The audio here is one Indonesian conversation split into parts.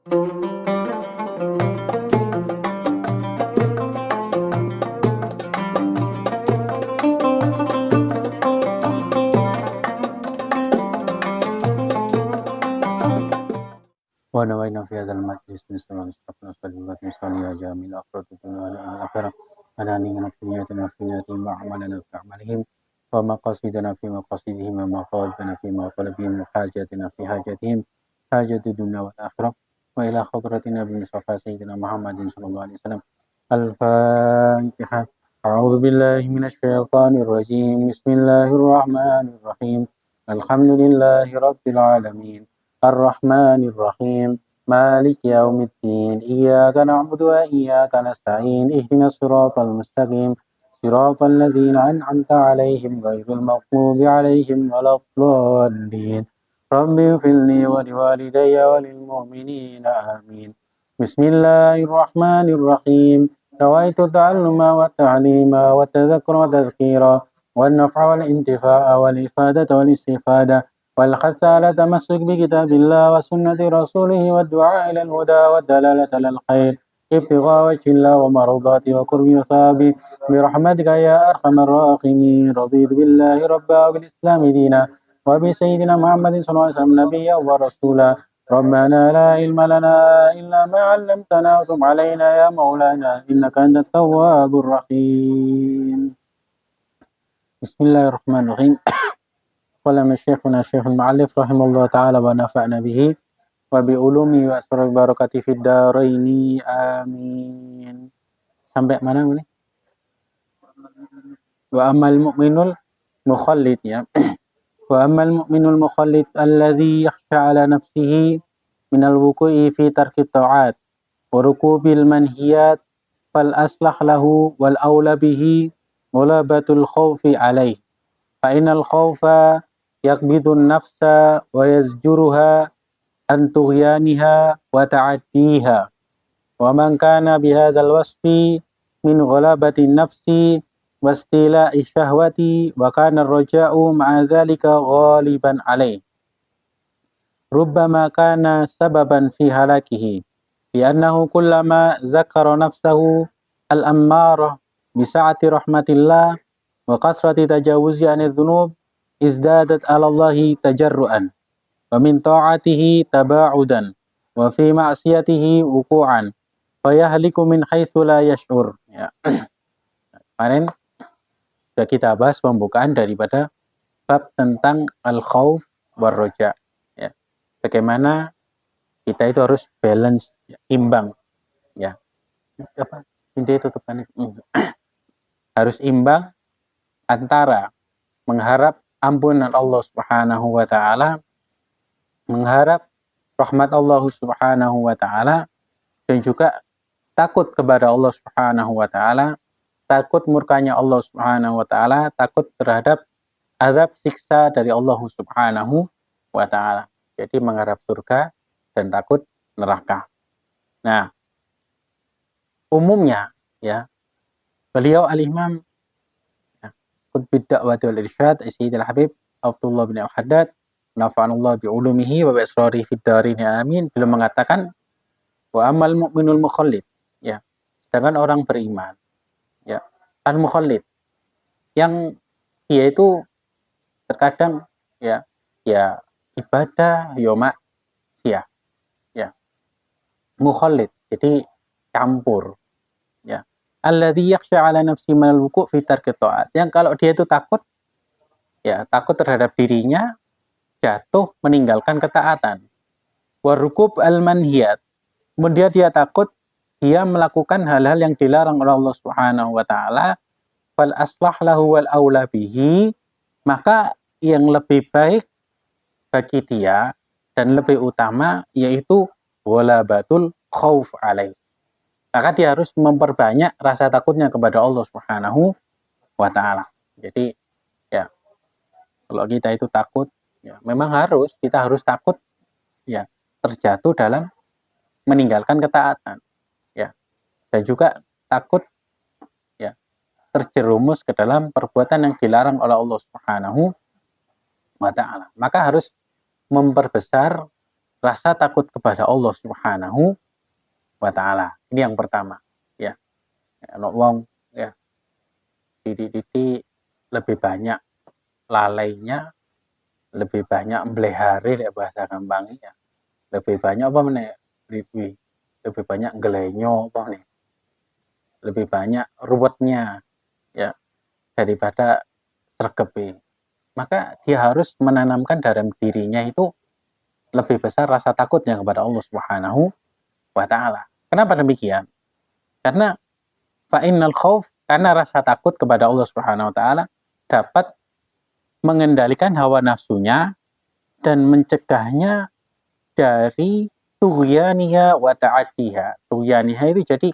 ونوينا في هذا المجلس من سنة استقنا صلوات مصاليها جامل أفراد الدنيا والآخرة أنانينا في نياتنا في نياتهم وأعمالنا في أعمالهم ومقاصدنا في مقاصدهم ومطالبنا في مطالبهم وحاجاتنا في حاجاتهم حاجة الدنيا والآخرة وإلى حضرتنا بمصطفى سيدنا محمد صلى الله عليه وسلم. الفاتحة. أعوذ بالله من الشيطان الرجيم. بسم الله الرحمن الرحيم. الحمد لله رب العالمين الرحمن الرحيم مالك يوم الدين إياك نعبد وإياك نستعين اهدنا الصراط المستقيم صراط الذين أنعمت عليهم غير المغضوب عليهم ولا الضالين رب اغفر لي ولوالدي وللمؤمنين آمين. بسم الله الرحمن الرحيم. نويت التعلم والتعليم والتذكر والتذكير والنفع والانتفاع والإفادة والاستفادة والحث على التمسك بكتاب الله وسنة رسوله والدعاء إلى الهدى والدلالة على الخير ابتغاء وجه الله ومرضاته وقرب وثوابه برحمتك يا أرحم الراحمين. رضيت بالله ربا وبالإسلام دينا وبسيدنا محمد صلى الله عليه وسلم نبيا ورسولا. ربنا لا علم لنا إلا ما علمتنا وتب علينا يا مولانا إنك أنت التواب الرحيم. بسم الله الرحمن الرحيم. قال شيخنا الشيخ المؤلف رحمه الله تعالى ونفعنا به وبعلومه وأسرار barakati fid daraini amin. Sampai mana ini? Wa amal mu'minul mukhallid ya. Wa amal mu'minul mukhallid alladhi yakhsha ala nafsihi minal wuku'i fi tarki ta'at wa rukubil manhiyat fal aslah lahu wal awla bihi mulabatul khawfi alaih fa innal khawfa yakbidun nafsa wa yazjuruha an tughyaniha wa ta'addiha wa man kana bihadzal wasfi min ghalabati nafsi wastila'i syahwati wa kana ar-raja'u ma'a dhalika ghaliban alaih rubbama kana sababan fi halakihi li'annahu kullama dzakara nafsahu al-ammarah bisa'ati rahmatillah wa kasrati tajawuzi 'anil dhunub izdadat 'ala Allahi tajarru'an wa min ta'atihi taba'udan wa fi ma'siyatihi wuqu'an fa yahliku min haitsu la yash'ur ya. Kemarin sudah kita bahas pembukaan daripada bab tentang al-khauf war roja ya. Bagaimana kita itu harus balance ya, imbang ya. Apa? Intinya tutupan harus imbang antara mengharap ampunan Allah Subhanahu wa taala, mengharap rahmat Allah Subhanahu wa taala dan juga takut kepada Allah Subhanahu wa taala, takut murkanya Allah Subhanahu wa taala, takut terhadap azab siksa dari Allah Subhanahu wa taala. Jadi mengharap surga dan takut neraka. Nah, umumnya ya beliau al-Imam Qutbid Da'wati wal Irsyad Sayyid al-Habib Abdullah bin al-Haddad nafa'anullah bi'ulumihi wa bi'asrarihi fid darin amin. Beliau mengatakan wa amal mu'minul mukhallid ya. Sedangkan orang beriman ya, al-mukhallid yang dia itu terkadang ya ibadah ya maksiyah ya. Mukhallid jadi campur ya. Alladzi yakhsha 'ala nafsi minal wuqu' fi tarki ta'at. Yang kalau dia itu takut ya, takut terhadap dirinya jatuh meninggalkan ketaatan. Warukub al-manhiyat. Kemudian dia takut dia melakukan hal-hal yang dilarang oleh Allah Subhanahu wa taala. Fal aslah lahu wal aula bihi. Maka yang lebih baik bagi dia dan lebih utama yaitu walabatul khauf alaih. Maka dia harus memperbanyak rasa takutnya kepada Allah Subhanahu wa taala. Jadi ya kalau kita itu takut ya memang kita harus takut ya terjatuh dalam meninggalkan ketaatan ya dan juga takut ya terjerumus ke dalam perbuatan yang dilarang oleh Allah Subhanahu wa taala. Maka harus memperbesar rasa takut kepada Allah Subhanahu wa taala. Ini yang pertama, ya. Ono wong ya titik-titik lebih banyak lalainya, lebih banyak melehari ya bahasa gampangnya. Lebih banyak apa meneh? Lebih banyak gelenyo apa nih? Lebih banyak ruwetnya ya daripada sregepe. Maka dia harus menanamkan dalam dirinya itu lebih besar rasa takutnya kepada Allah Subhanahu wa taala. Kenapa demikian? Karena fa'innal khauf, karena rasa takut kepada Allah Subhanahu wa taala dapat mengendalikan hawa nafsunya dan mencegahnya dari tughyaniha wa ta'atiha. Tughyaniha itu jadi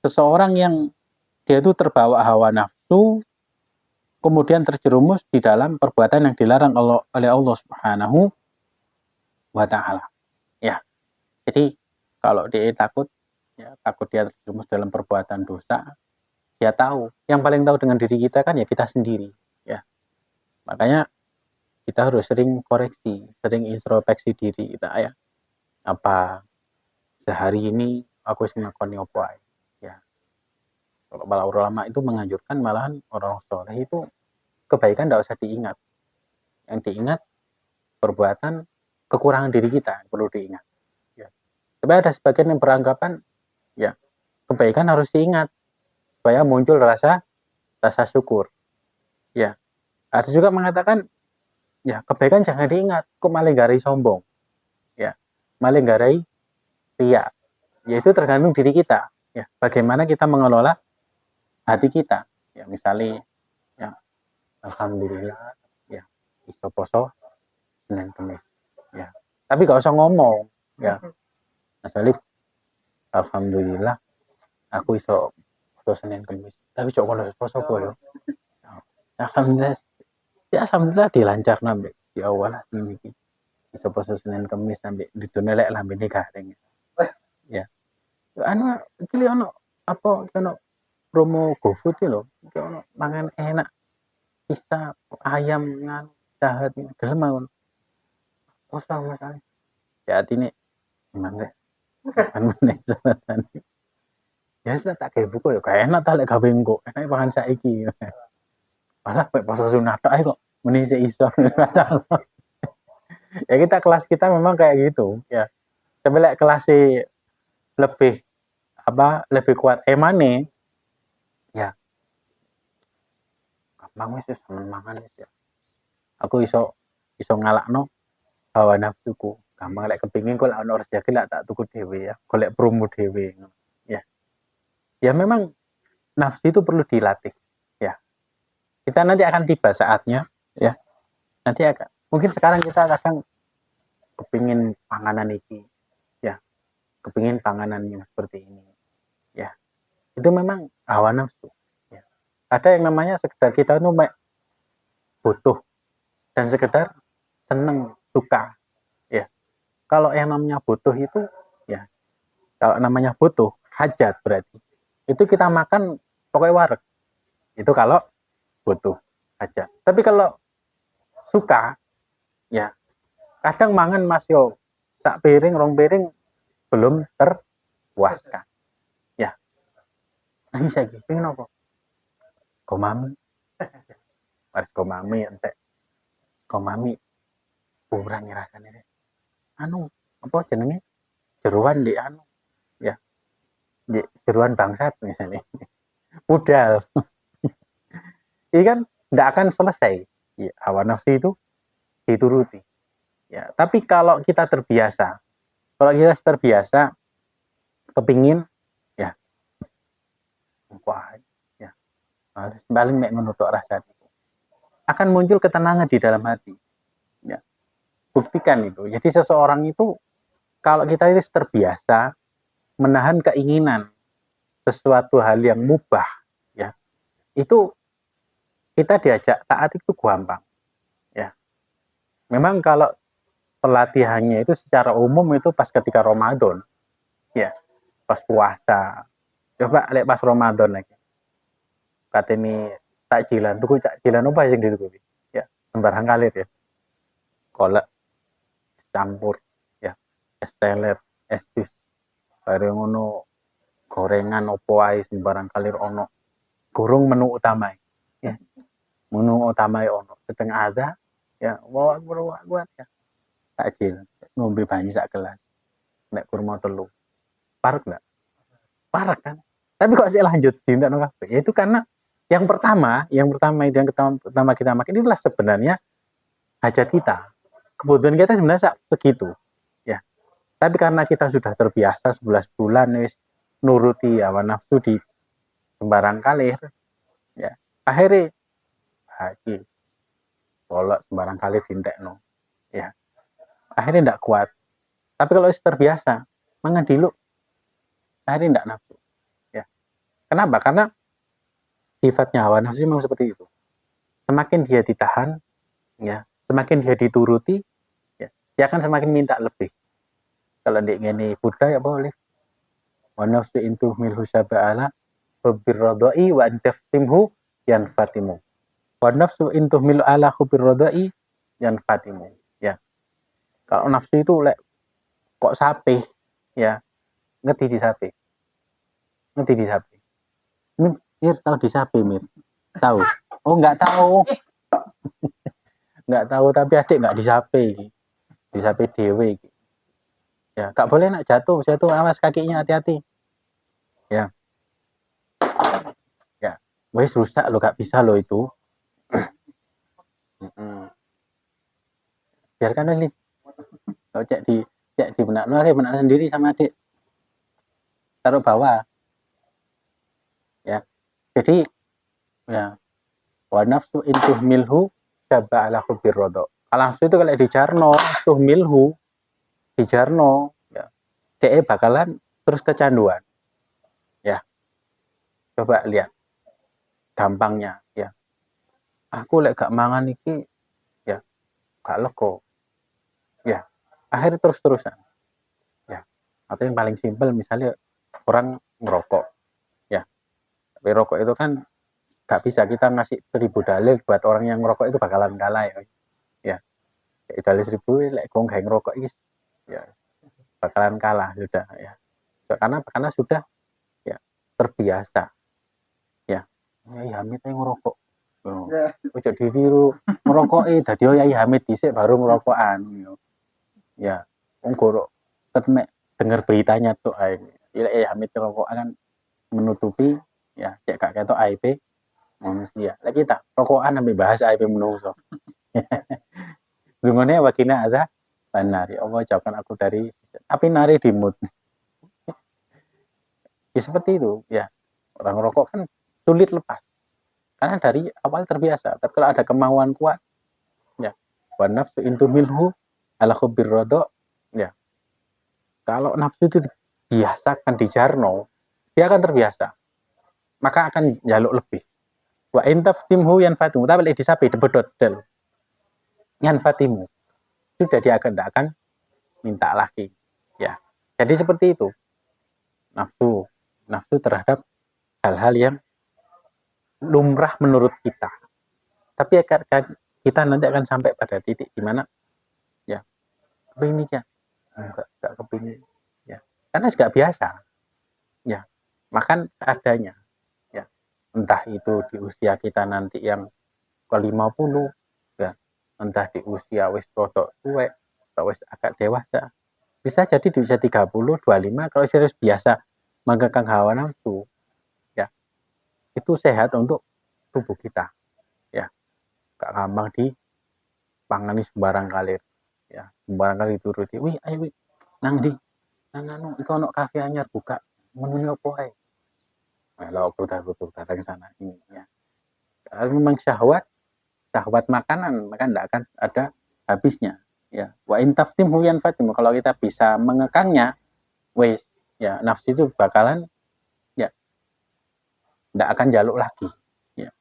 seseorang yang dia itu terbawa hawa nafsu kemudian terjerumus di dalam perbuatan yang dilarang oleh Allah Subhanahu wa taala. Ya. Jadi kalau dia takut ya takut dia terjerumus dalam perbuatan dosa, dia tahu. Yang paling tahu dengan diri kita kan ya kita sendiri, ya. Makanya kita harus sering koreksi, sering introspeksi diri kita ya. Apa sehari ini aku wis ngakoni apa ae, ya. Kalau para ulama itu menganjurkan malahan orang soleh itu kebaikan tidak usah diingat. Yang diingat perbuatan kekurangan diri kita yang perlu diingat. Ya. Tapi ada sebagian yang beranggapan ya kebaikan harus diingat supaya muncul rasa syukur. Ya. Ada juga mengatakan ya kebaikan jangan diingat, kok malah garai sombong. Ya. Malah garai riya. Yaitu tergantung diri kita. Ya. Bagaimana kita mengelola hati kita. Ya, misalnya ya alhamdulillah ya iso poso Senin Kamis. Ya. Tapi gak usah ngomong. Ya. Mas Alif, alhamdulillah aku iso poso Senin Kamis. Tapi cok kono poso apa yo? Alhamdulillah ya alhamdulillah dilancar nambe di awal lah ini. Iso poso Senin Kamis sampai didone lek lambene garing. Ya. Anu iki ono apa ono promo GoFood lho. Iki ono mangan enak. Pista ayam ngan jahat gelem mawon. Poso Mas Alif. Ya atine gimana kan meneh jabatan. Ya sudah tak gawe buku ya gak enak ta lek gawe engko. Enak pangan saiki. Malah mek poso sunat tok ae kok meni sik iso. Ya kita kelas kita memang kayak gitu ya. Tapi lek kelas lebih lebih kuat emane ya gampang wis mangan wis ya. Aku iso ngalakno hawa nafsuku. Gampang lek kepingin kok lek ono rezeki lek tak tuku dhewe ya. Golek promo dhewe ya. Ya memang nafsu itu perlu dilatih ya. Kita nanti akan tiba saatnya ya. Nanti akan mungkin sekarang kita kadang kepingin panganan iki ya. Kepingin panganan yang seperti ini ya. Itu memang hawa nafsu ya. Ada yang namanya sekedar kita itu butuh dan sekedar seneng suka ya. Kalau yang namanya butuh itu ya kalau namanya butuh hajat berarti itu kita makan pokoknya wareg itu kalau butuh hajat. Tapi kalau suka ya kadang mangan mas yo sak piring rong piring belum terpuaskan ya. Nah ini saya pengen apa komami harus komami entek komami kurang rasanya anu apa jenenge jeruan di anu ya di jeruan bangsat misalnya budal ini kan tidak akan selesai ya, hawa nafsu itu dituruti ya. Tapi kalau kita terbiasa kepingin ya wah ya paling mek ngono tok rasane akan muncul ketenangan di dalam hati ya. Buktikan itu. Jadi seseorang itu kalau kita itu terbiasa menahan keinginan sesuatu hal yang mubah ya itu kita diajak taat itu gampang ya. Memang kalau pelatihannya itu secara umum itu pas ketika Ramadan ya pas puasa coba lihat pas Ramadan lagi katanya takjilan tuku takjilan apa yang dituku ya sembarang kalir ya kolak campur ya es teler, es jus, bareng ngono gorengan opo ae sembarang kalir ono. Gurung menu utama. Ya. Menu utama ono. Setengah ada ya bawa buat ya. Takjil, ngombe banyu sak gelas. Nek kurma telu. Parek enggak? Parek kan? Tapi kok sih lanjut dintekno kabeh? Ya itu karena yang pertama itu yang pertama kita makan itulah sebenarnya hajat kita. Kebutuhan kita sebenarnya segitu. Ya. Tapi karena kita sudah terbiasa 11 bulan wis nuruti hawa nafsu di sembarang kalir, ya. Akhirnya iki bolak sembarang kali dintekno. Ya. Akhirnya ndak kuat. Tapi kalau terbiasa, mangan dulu, akhirnya ndak nafsu. Ya. Kenapa? Karena sifatnya hawa nafsu memang seperti itu. Semakin dia ditahan, ya, semakin dia dituruti, ya, dia akan semakin minta lebih. Kalau di ngene Buddha ya boleh. Wa nafsu intu milhu sab'ala hubir radai wa antaftimhu yan fatimu. Wa nafsu intu milu ala hubir radai yan fatimu. Ya. Kalau nafsu itu kok sapi, ya, ngerti di sapi. Ngerti di sapi. Mir tahu di sapi, Mir. Tahu. Oh, enggak tahu. Enggak tahu tapi adik enggak disape iki. Disape dhewe iki. Ya, enggak boleh nak jatuh, awas kakinya hati-hati. Ya. Ya, wes rusak lo, enggak bisa lo itu. Biarkan aja. Kalau cek di benak sendiri sama adik. Taruh bawah. Ya. Jadi ya, wa nafsu intuh milhu syaba ala hubir rodo. Kalau nafsu itu kalau dijarno, tuh milhu dijarno, ya, DE bakalan terus kecanduan. Ya, coba lihat gampangnya, ya. Aku lek gak mangan iki, ya, gak lego. Ya, akhirnya terus-terusan. Ya, atau yang paling simpel misalnya orang ngerokok, ya. Tapi rokok itu kan gak bisa kita ngasih 1000 dalil buat orang yang ngerokok itu bakalan kalah, ya. Ya, dalil 1000 lek gong gak ngerokok iki, ya, bakalan kalah sudah, ya. Karena sudah ya terbiasa. Ya, Yai Hamid ngerokok. Oh, ojo ditiru ngerokoki dadi Yai Hamid dhisik baru ngerokokan. Ya, wong goro nek denger beritanya tuh ae. Yai Hamid ngerokok kan menutupi ya cek gak ketok aib manusia. Lek kita rokokan sampai bahas aib menungso. Gimana wakina ada banari Allah jauhkan aku dari api nari di mood. Ya seperti itu ya. Orang rokok kan sulit lepas. Karena dari awal terbiasa. Tapi kalau ada kemauan kuat, ya, wa nafsu intu milhu ala khubir rodo, ya. Kalau nafsu itu dibiasakan di jarno, dia akan terbiasa. Maka akan jaluk lebih. Wa intaf timhu yan fatimu. Tapi disapi debedot del. Yan fatimu. Sudah dia akan minta lagi. Ya. Jadi seperti itu. Nafsu terhadap hal-hal yang lumrah menurut kita. Tapi kita nanti akan sampai pada titik di mana ya kepingin ya enggak kepingin ya karena nggak biasa ya makan seadanya ya entah itu di usia kita nanti yang ke 50 ya entah di usia wis rodok tuwek atau wis agak dewasa bisa jadi di usia 30 25 kalau serius biasa mengekang hawa nafsu ya itu sehat untuk tubuh kita ya gak gampang dipangani sembarang kalir ya sembarang kali turuti wih ayo wih nang di nang anu iku ono kafe anyar buka menunya opo ae melo putar-putar ke sana ini ya kalau memang syahwat makanan maka tidak akan ada habisnya ya wa intaftim huyan fatim kalau kita bisa mengekangnya wes ya nafsu itu bakalan ya tidak akan jaluk lagi ya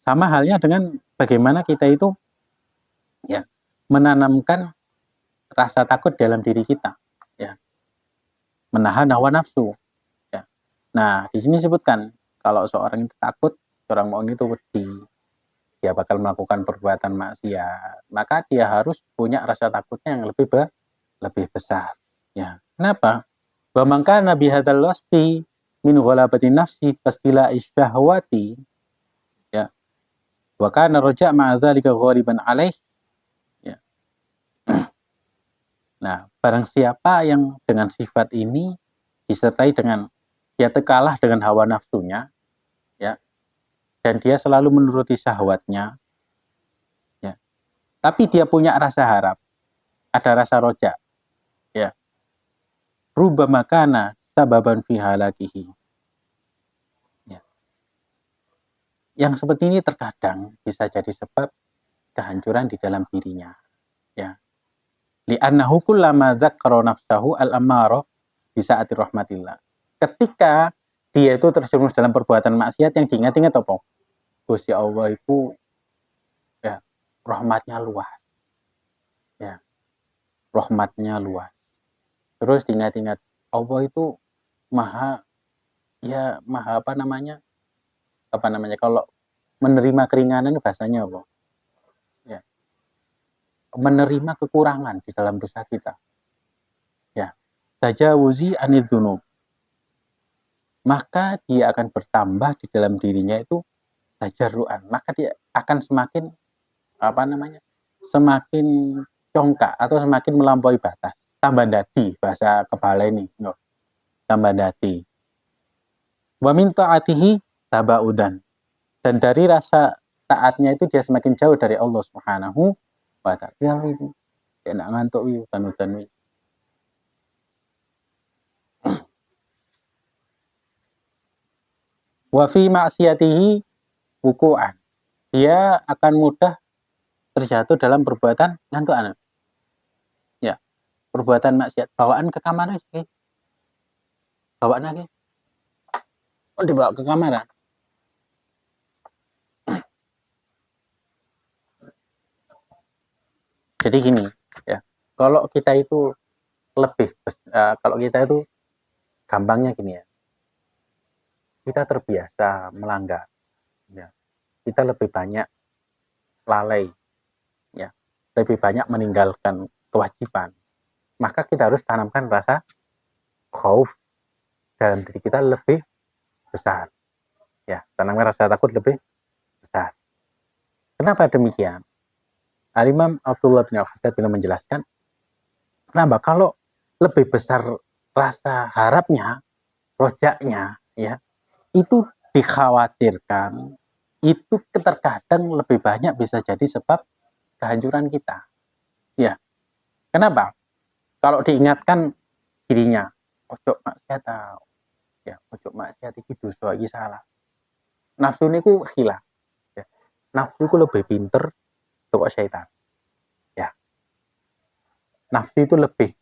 sama halnya dengan bagaimana kita itu ya menanamkan rasa takut dalam diri kita ya menahan hawa nafsu ya. Nah di sini sebutkan kalau seorang itu takut seorang mukmin itu wedi dia bakal melakukan perbuatan maksiat maka dia harus punya rasa takutnya yang lebih besar Ya, kenapa? Wa man kana bi hadzal wasfi min ghalabati nafsi fastila'i syahwati, ya, wa kana raja' ma'a dzalika ghaliban alaih, ya. Nah, barang siapa yang dengan sifat ini disertai dengan dia terkalah dengan hawa nafsunya, ya, dan dia selalu menuruti syahwatnya, ya. Tapi dia punya rasa harap, ada rasa roja, ya. Rubbama kana sababan fi halakihi. Ya. Yang seperti ini terkadang bisa jadi sebab kehancuran di dalam dirinya, ya. Li'annahu kullama dzakkara nafsahu al-ammarah bi sa'ati rahmatillah. Ketika dia itu terjerumus dalam perbuatan maksiat, yang diingat-ingat apa? Gusti Allah itu, ya, rahmatnya luas, ya, rahmatnya luas. Terus diingat-ingat Allah itu maha, ya, maha apa namanya kalau menerima keringanan itu bahasanya apa? Ya, menerima kekurangan di dalam dosa kita. Ya, tajawuzi anidzunub. Maka dia akan bertambah di dalam dirinya itu tajarruan. Maka dia akan semakin apa namanya? Semakin congkak atau semakin melampaui batas. Tambah dadi bahasa kebala ini, no. Tambah dadi. Wa min ta'atihi tabaudan. Dan dari rasa taatnya itu dia semakin jauh dari Allah Subhanahu wa ta'ala. Ya ini enak ngantuk wi udan-udan wi. Wa fi ma'siyatihi wuku'an. Dia akan mudah terjatuh dalam perbuatan ngantukan. Ya, perbuatan maksiat. Bawaan ke kamar sih. Bawaan lagi. Oh, dibawa ke kamar. Jadi gini, ya. Kalau kita itu kalau kita itu gampangnya gini ya. Kita terbiasa melanggar, ya. Kita lebih banyak lalai, ya. Lebih banyak meninggalkan kewajiban. Maka kita harus tanamkan rasa khauf dalam diri kita lebih besar. Ya, tanamkan rasa takut lebih besar. Kenapa demikian? Al-Imam Abdullah bin Al-Haddad menjelaskan, kenapa? Kalau lebih besar rasa harapnya, rojaknya, ya, itu dikhawatirkan, itu terkadang lebih banyak bisa jadi sebab kehancuran kita. Ya, kenapa? Kalau diingatkan dirinya, ojo maksiat, ya, ojo maksiat iki dosa iki salah. Nafsu niku hilang. Ya. Nafsu itu lebih pinter tuh syaitan. Ya, nafsu itu lebih,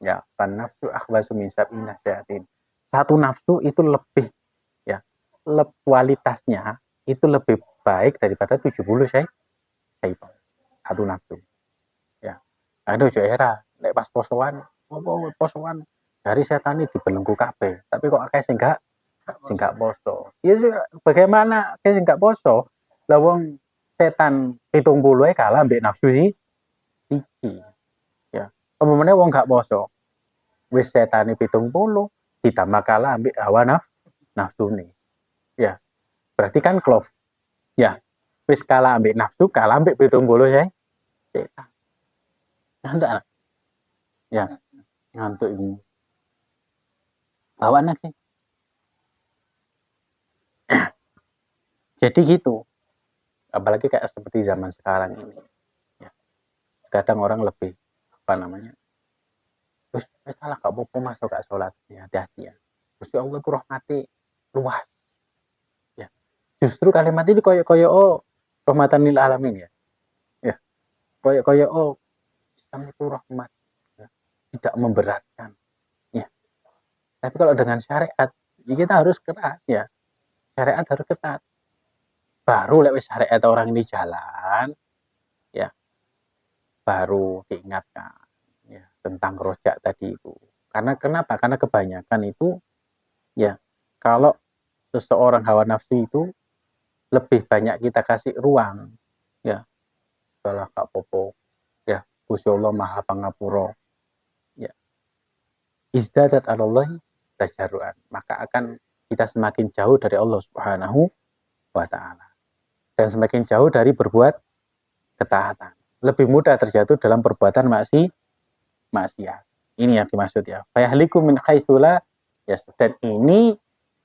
ya, kan nafsu akhbasu min sab'ina syayatin. Satu nafsu itu lebih, ya, kualitasnya itu lebih baik daripada 70 syaitan. Satu nafsu. Ya. Aduh jo era nek pas posoan, apa posoan dari setan ini dibelenggu kabeh. Tapi kok akeh sing gak poso. Ya bagaimana akeh sing gak poso? Lah wong setan 70 kalah mbek nafsu siji. Ya. Pemene wong gak poso. Wis setane 70 ditambah kalah ambek hawa nafsu nih. Ya, berarti kan klop. Ya, wis kalah ambek nafsu, kalah ambek 70 ya. Setan. Ngantuk. Ya, ngantuk ini. Bawaan lagi. Jadi gitu. Apalagi kayak seperti zaman sekarang ini. Ya. Kadang orang lebih apa namanya? Terus salah gak apa-apa masuk gak sholat. Ya, hati-hati ya. Terus ya Allah itu rahmati luas. Ya. Justru kalimat ini koyo oh rahmatan lil alamin ya. Ya. Koyo oh Islam itu rahmat. Ya. Tidak memberatkan. Ya. Tapi kalau dengan syariat, ya kita harus keras ya. Syariat harus ketat. Baru lewat syariat orang ini jalan, ya, baru diingatkan ya tentang rojak tadi itu. Karena kenapa? Karena kebanyakan itu ya kalau seseorang hawa nafsu itu lebih banyak kita kasih ruang ya salah kak popo ya Gusti Allah Maha Pangapura ya izdadat 'alallahi tajarruan, maka akan kita semakin jauh dari Allah Subhanahu wa taala dan semakin jauh dari berbuat ketaatan. Lebih mudah terjatuh dalam perbuatan maksiat. Ini yang dimaksud ya. Fayahliku min haitsu la yasud. Dan ini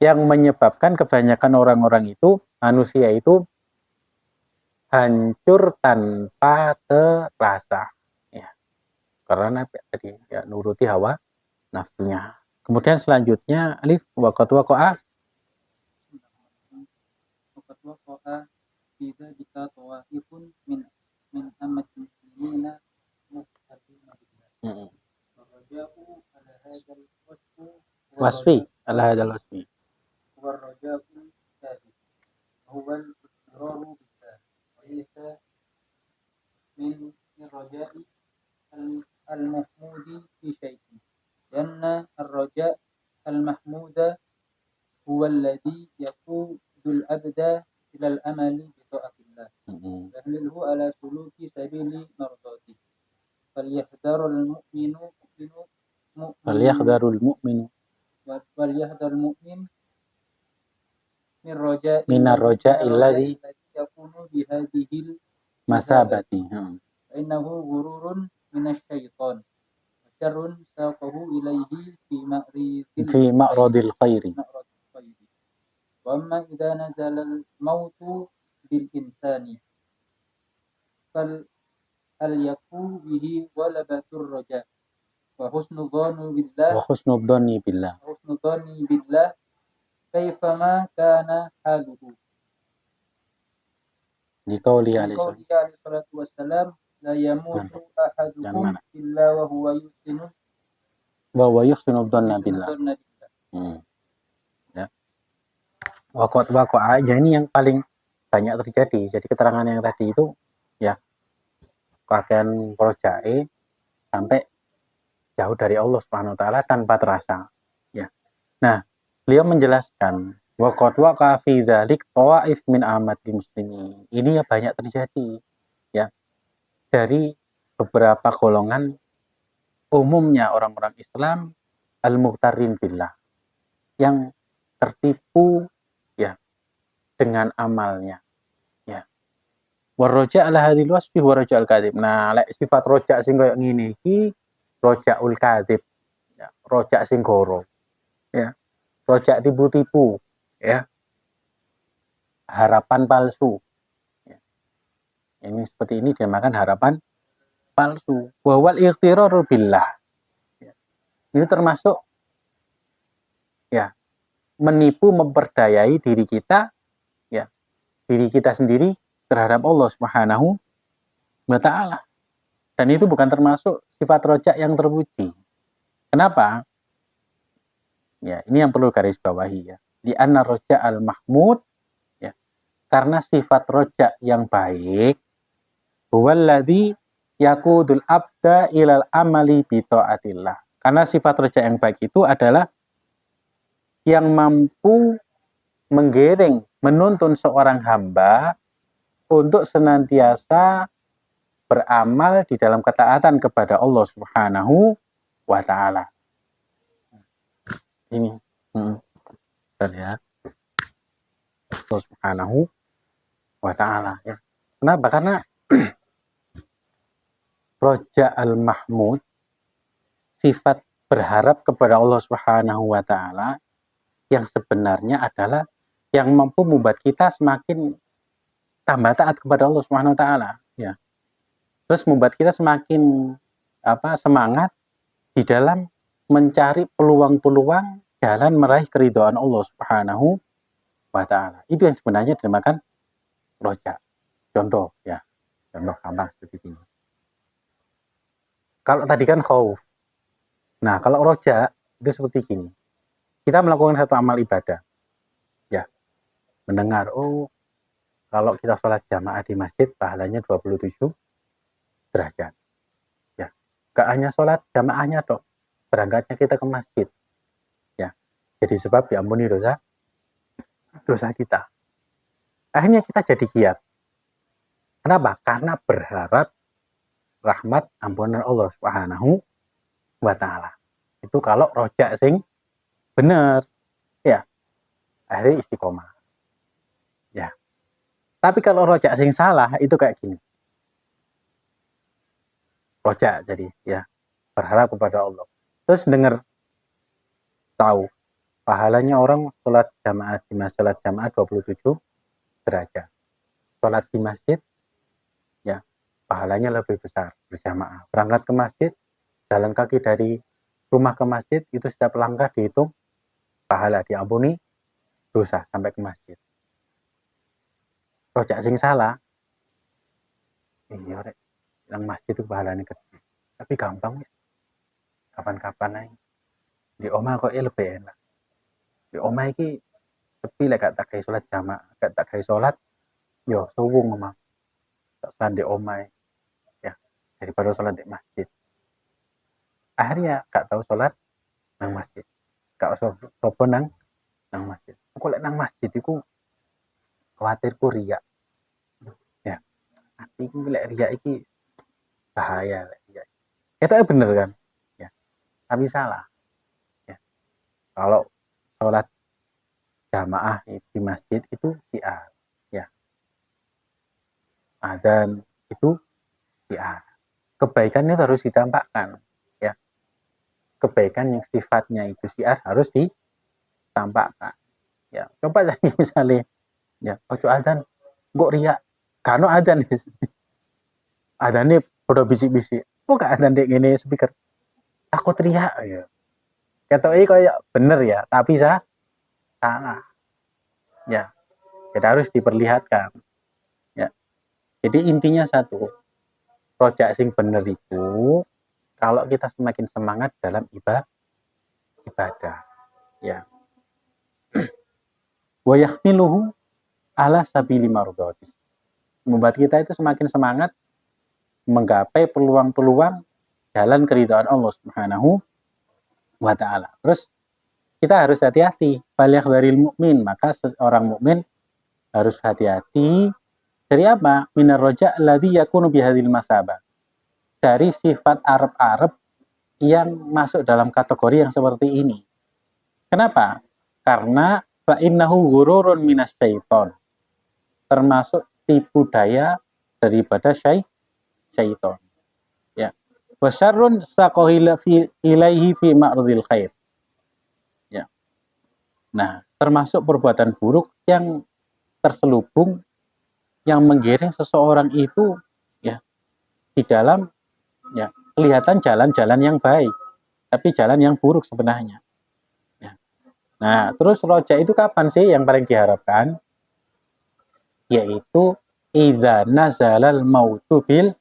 yang menyebabkan kebanyakan orang-orang itu, manusia itu hancur tanpa terasa. Ya, karena tadi ya nuruti hawa nafsunya. Kemudian selanjutnya alif waqad waqa'a وقد وقع في ذلك طوائف من أمة المسلمين مختلفين بالله والرجاء على هذا الوصف wasfi ala hadzal wasfi. والرجاء الثابت هو الاقرار بالله وليس من الرجاء المحمود في شيء لأن الرجاء المحمود هو الذي يقود العبد إلى الأمل بطاعة الله يحمله على سلوك سبيل مرضاته فليحذر المؤمن فليحذر المؤمن من الرجاء الذي يكون بهذه المثابة فإنه غرور من الشيطان وشر ساقه إليه في معرض الخير. وأما إذا نزل الموت بالإنسان فليكن به غلبة الرجاء وحسن الظن بالله كيفما كان حاله لقوله عليه الصلاة والسلام لا يموت أحدكم إلا وهو يحسن الظن بالله. Ya. Waqa'a ya, ini yang paling banyak terjadi. Jadi keterangan yang tadi itu ya pakaian rojae sampai jauh dari Allah Subhanahu wa taala tanpa terasa. Ya. Nah, beliau menjelaskan waqad waqa fi dzalik tawaif min amati muslimin. Ini ya banyak terjadi ya dari beberapa golongan umumnya orang-orang Islam al-mughtarrin billah yang tertipu ya dengan amalnya ya. Warroja ala hadhil wasfi wa raja'ul kadzib. Nah, lek sifat roja sing koyo ngene iki rojaul kadzib. Ya, rojak sing goro. Ya. Rojak tipu-tipu, ya. Harapan palsu. Ya. Ini seperti ini dinamakan harapan palsu. Wa wal ightirar billah. Ya. Ini termasuk ya menipu, memperdayai diri kita ya, diri kita sendiri terhadap Allah Subhanahu wa taala. Dan itu bukan termasuk sifat rojak yang terpuji. Kenapa? Ya, ini yang perlu garis bawahi ya. Di anna roja al-mahmud ya. Karena sifat rojak yang baik huwallazi yaqudul abda ilal amali bi taatillah. Karena sifat rojak yang baik itu adalah yang mampu menggiring, menuntun seorang hamba untuk senantiasa beramal di dalam ketaatan kepada Allah Subhanahu wa taala. Ini ya. Allah Subhanahu wa taala ya. Kenapa? Karena roja al-mahmud sifat berharap kepada Allah Subhanahu wa taala yang sebenarnya adalah yang mampu membuat kita semakin tambah taat kepada Allah Subhanahu wa taala ya. Terus membuat kita semakin semangat di dalam mencari peluang-peluang jalan meraih keridhaan Allah Subhanahu wa taala. Itu yang sebenarnya dinamakan roja. Contoh ya. Contoh gampang seperti ini. Kalau tadi kan khauf. Nah, kalau roja itu seperti gini. Kita melakukan satu amal ibadah. Ya. Mendengar, oh, kalau kita sholat jamaah di masjid pahalanya 27 derajat. Ya. Gak hanya sholat jamaahnya toh. Berangkatnya kita ke masjid. Ya. Jadi sebab diampuni dosa kita. Akhirnya kita jadi giat. Kenapa? Karena berharap rahmat ampunan Allah Subhanahu wa taala. Itu kalau rojak sing bener, ya akhirnya istiqomah. Ya. Tapi kalau rojak sing salah itu kayak gini. Rojak jadi ya berharap kepada Allah. Terus dengar tahu pahalanya orang sholat jamaah di masjid, sholat jamaah 27 derajat. Sholat di masjid ya pahalanya lebih besar berjamaah. Berangkat ke masjid, jalan kaki dari rumah ke masjid itu setiap langkah dihitung pahala, diampuni dosa sampai ke masjid. Rojak sing salah, iya rek, yang masjid itu pahalanya gede. Tapi gampang, kapan-kapan aja. Di omah kok lebih enak. Di omah iki sepi lah, gak tak kayak sholat jamaah, gak tak kayak sholat, yo suwung omah. Sholat di omah ya daripada sholat di masjid. Akhirnya gak tahu sholat nang masjid, gak sopo nang masjid. Aku lek nang masjid iku khawatirku riak. Ya, hati iku lek riak iki bahaya lek riak. Itu bener kan? Ya, tapi salah. Ya. Kalau sholat jamaah di masjid itu syiar. Ya. Adzan itu syiar. Kebaikan itu harus ditampakkan. Ya. Kebaikan yang sifatnya itu syiar harus ditampakkan. Ya, coba saja misalnya ya, ojo adzan kok riak. Kano adzan adzane podo bisik-bisik. Kok gak adzan dek ngene speaker. Takut riak ya. Ketoke kayak bener ya, tapi salah. Ya, kita harus diperlihatkan. Ya. Jadi intinya satu, rojak sing bener itu kalau kita semakin semangat dalam ibadah. Ya. Wa yahmiluhu ala sabili mardhati. Membuat kita itu semakin semangat menggapai peluang-peluang jalan keridhaan Allah Subhanahu wa taala. Terus kita harus hati-hati, balik dari mukmin, maka seorang mukmin harus hati-hati dari apa? Minar roja alladzi yakunu bihadil masabah. Dari sifat Arab-Arab yang masuk dalam kategori yang seperti ini. Kenapa? Karena fa innahu ghururun minasyaiton. Termasuk tipu daya daripada syaiton. Ya. Wa syarrun saqahila fi ilaihi fi ma'radil khair. Ya. Nah, termasuk perbuatan buruk yang terselubung yang menggiring seseorang itu ya di dalam ya kelihatan jalan-jalan yang baik, tapi jalan yang buruk sebenarnya. Ya. Nah, terus roja itu kapan sih yang paling diharapkan? Yaitu idza nazalal mautu bil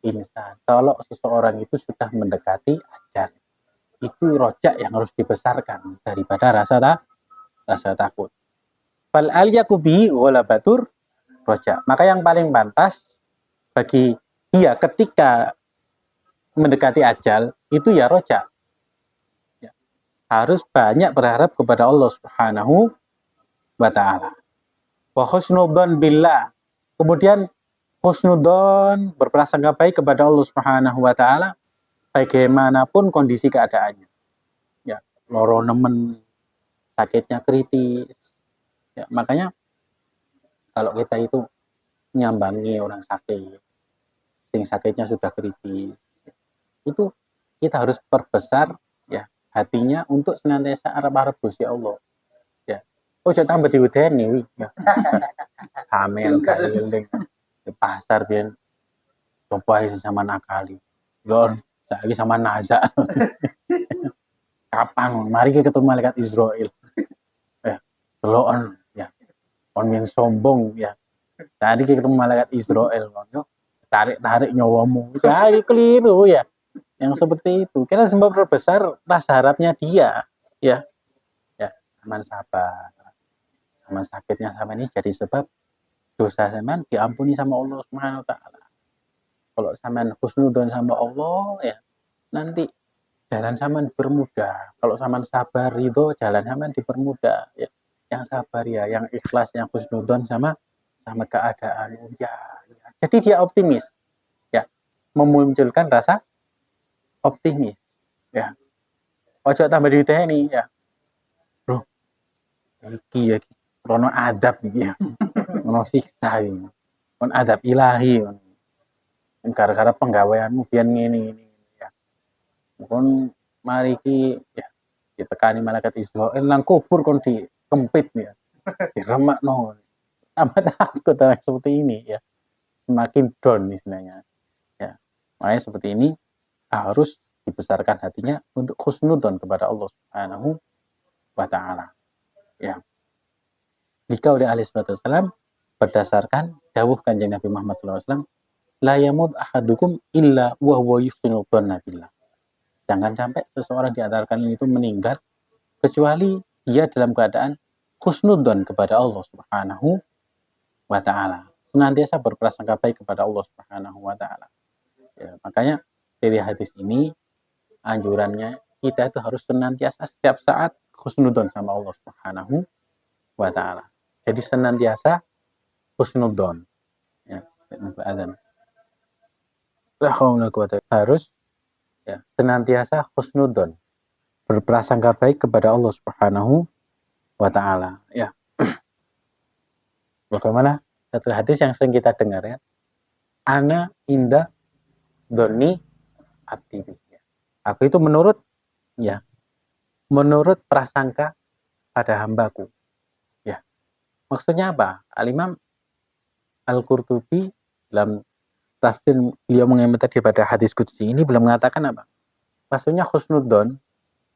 insan. Kalau seseorang itu sudah mendekati ajal, itu rojak yang harus dibesarkan daripada rasa takut. Fal alyakubi wala batur rojak. Maka yang paling pantas bagi dia ketika mendekati ajal itu ya rojak. Ya. Harus banyak berharap kepada Allah Subhanahu wa taala. Wa husnudzon billah. Kemudian husnudzon berprasangka baik kepada Allah Subhanahu wa taala bagaimanapun kondisi keadaannya. Ya, loro nemen, sakitnya kritis. Ya, makanya kalau kita itu nyambangi orang sakit, sing sakitnya sudah kritis, itu kita harus perbesar ya hatinya untuk senantiasa arep-arep Gusti Allah. Ya. Ojo tambah diudeni ya. Sampeyan keliling di pasar biyen coba sama nakali. Yo saiki sama naza. Kapan? Mari kita ketemu malaikat Israel. Ya, deloken ya. Kon men sombong ya. Tadi kita ketemu malaikat Israel yo. Tarik-tarik nyawamu. Saya keliru ya. Yang seperti itu. Kita semua perbesar rasa harapnya dia. Ya. Ya, aman sabar. Sama sakitnya sama ini jadi sebab dosa sampean diampuni sama Allah Subhanahu wa taala. Kalau sampean husnudzon sama Allah ya, nanti jalan sampean dipermudah. Kalau sampean sabar ridho, jalan sampean dipermudah ya. Yang sabar ya, yang ikhlas, yang husnudzon sama keadaan ya. Jadi dia optimis. Ya. Memunculkan rasa optimis ya. Ojo tambah diteni ya. Bro, iki ya rono adab iki ya. Ono siksa iki. Kon adab ilahi. Gara-gara penggaweanmu biyen ngene ya. Kon mari iki ya ditekani malaikat Israil nang kubur kon dikempit ya. Diremakno. Tambah takut orang seperti ini ya. Semakin down istilahnya. Ya. Makanya seperti ini harus dibesarkan hatinya untuk husnudzon kepada Allah Subhanahu wa taala. Ya. Jika oleh alaihi wasallam berdasarkan dawuh Kanjeng Nabi Muhammad SAW, la yamut ahadukum illa wa huwa yuhsinu dzanna billah. Jangan sampai seseorang di antara kalian itu meninggal kecuali dia dalam keadaan husnudzon kepada Allah Subhanahu wa taala. Senantiasa berprasangka baik kepada Allah Subhanahu wa taala. Ya, makanya dari hadis ini anjurannya kita itu harus senantiasa setiap saat husnudzon sama Allah Subhanahu wa taala. Jadi senantiasa husnudzon. Ya, azan. Harus ya, senantiasa husnudzon, berprasangka baik kepada Allah Subhanahu wa taala. Ya. Bagaimana satu hadis yang sering kita dengar ya. Ana inda doni abdi. Aku itu menurut prasangka pada hambaku. Ya. Maksudnya apa? Al-Imam Al-Qurtubi dalam tafsir beliau mengomentari pada hadis qudsi ini belum mengatakan apa? Maksudnya husnudzon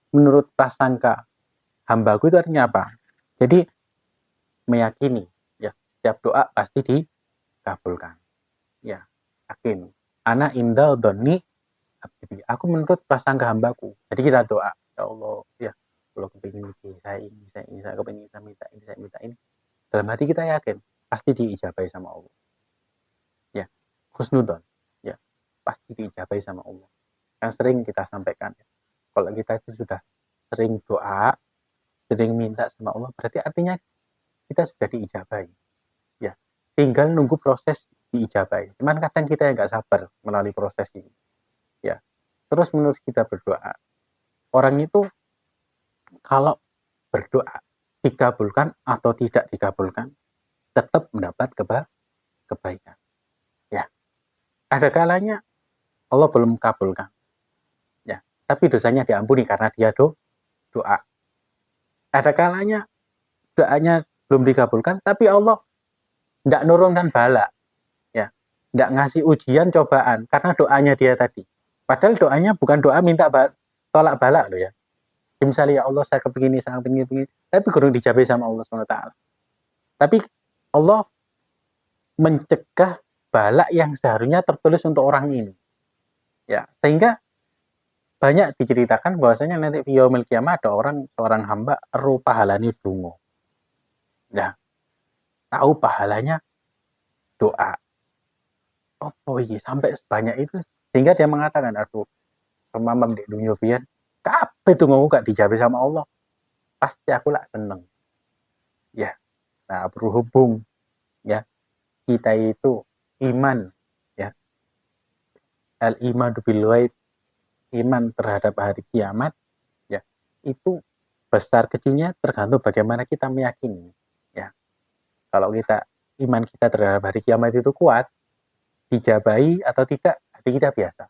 menurut prasangka hambaku itu artinya apa? Jadi meyakini ya setiap doa pasti dikabulkan. Ya, yakin. Ana inda doni abdi. Aku menurut prasangka hambaku. Jadi kita doa, ya Allah, ya kalau kepingin saya kepingin saya minta ini. Dalam hati kita yakin pasti diijabai sama Allah. Ya, husnudzon. Ya, pasti diijabai sama Allah. Yang sering kita sampaikan. Ya. Kalau kita itu sudah sering doa, sering minta sama Allah, berarti artinya kita sudah diijabai. Ya, tinggal nunggu proses diijabai. Cuman kadang kita yang nggak sabar melalui proses ini. Ya, terus menerus kita berdoa. Orang itu kalau berdoa dikabulkan atau tidak dikabulkan, tetap mendapat kebaikan. Ya, ada kalanya Allah belum kabulkan. Ya, tapi dosanya diampuni karena dia doa. Ada kalanya doanya belum dikabulkan, tapi Allah tidak nurunkan bala. Ya, tidak ngasih ujian cobaan karena doanya dia tadi. Padahal doanya bukan doa minta tolak bala loh ya. Misalnya ya Allah saya kepingin ini, tapi kurang dijabai sama Allah SWT. Tapi Allah mencegah bala yang seharusnya tertulis untuk orang ini. Ya, sehingga banyak diceritakan bahwasanya nanti di yaumil kiamah ada seorang hamba rupa pahalanya dungo. Nah, tahu pahalanya doa. Oh iya, sampai sebanyak itu sehingga dia mengatakan, aduh, kemamam di dunia pian, kabeh dongoku gak dijabai sama Allah. Pasti aku lah seneng. Ya. Nah, berhubung ya kita itu iman ya. Al-iman bil ghaib, iman terhadap hari kiamat ya. Itu besar kecilnya tergantung bagaimana kita meyakini ya. Kalau kita iman kita terhadap hari kiamat itu kuat, dijabai atau tidak, hati kita biasa.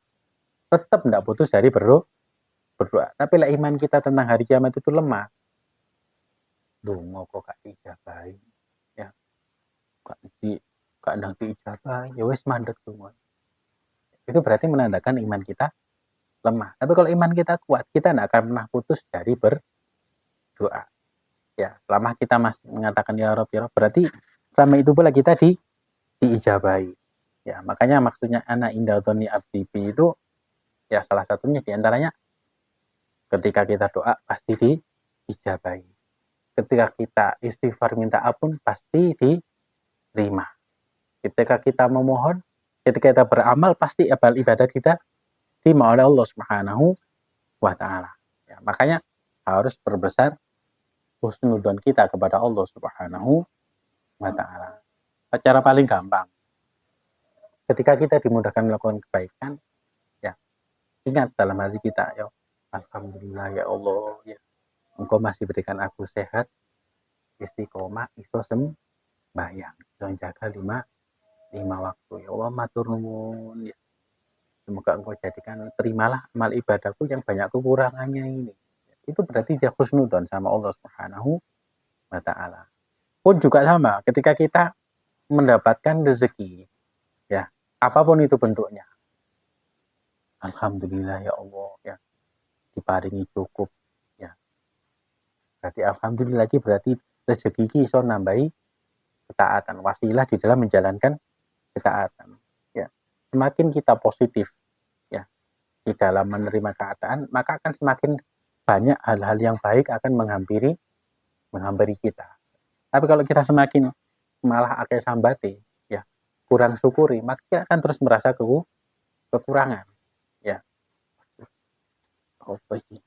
Tetap tidak putus dari berdoa. Tapi lah iman kita tentang hari kiamat itu lemah. Dungo kok gak dijabai. Ya. Gak nang dijabai, ya wis mandek dungo. Itu berarti menandakan iman kita lemah. Tapi kalau iman kita kuat, kita tidak akan pernah putus dari berdoa. Ya, selama kita masih mengatakan ya Rob, berarti selama itu pula kita diijabai. Ya, makanya maksudnya ana inda dzanni abdi itu ya salah satunya diantaranya ketika kita doa pasti diijabai. Ketika kita istighfar minta ampun pasti diterima. Ketika kita memohon, ketika kita beramal pasti ibadah kita diterima oleh Allah Subhanahu wa taala. Ya, makanya harus berbesar husnudzon kita kepada Allah Subhanahu wa taala. Cara paling gampang. Ketika kita dimudahkan melakukan kebaikan, ya ingat dalam hati kita, ya Alhamdulillah ya Allah, ya. Engkau masih berikan aku sehat, istiqomah, iso sembahyang, iso jaga lima waktu. Ya Allah, matur nuwun ya. Semoga engkau jadikan, terimalah amal ibadahku yang banyak kekurangannya ini. Itu berarti dia husnudzon sama Allah Subhanahu wa Ta'ala. Pun juga sama, ketika kita mendapatkan rezeki, ya, apapun itu bentuknya. Alhamdulillah ya Allah, ya, diparingi cukup, ya. Berarti alhamdulillah lagi berarti rezeki ki iso nambahi ketaatan, wasilah di dalam menjalankan ketaatan. Ya, semakin kita positif, ya, di dalam menerima keadaan, maka akan semakin banyak hal-hal yang baik akan menghampiri kita. Tapi kalau kita semakin malah akeh sambate, ya, kurang syukuri, maka kita akan terus merasa kekurangan, ya. Apa iki?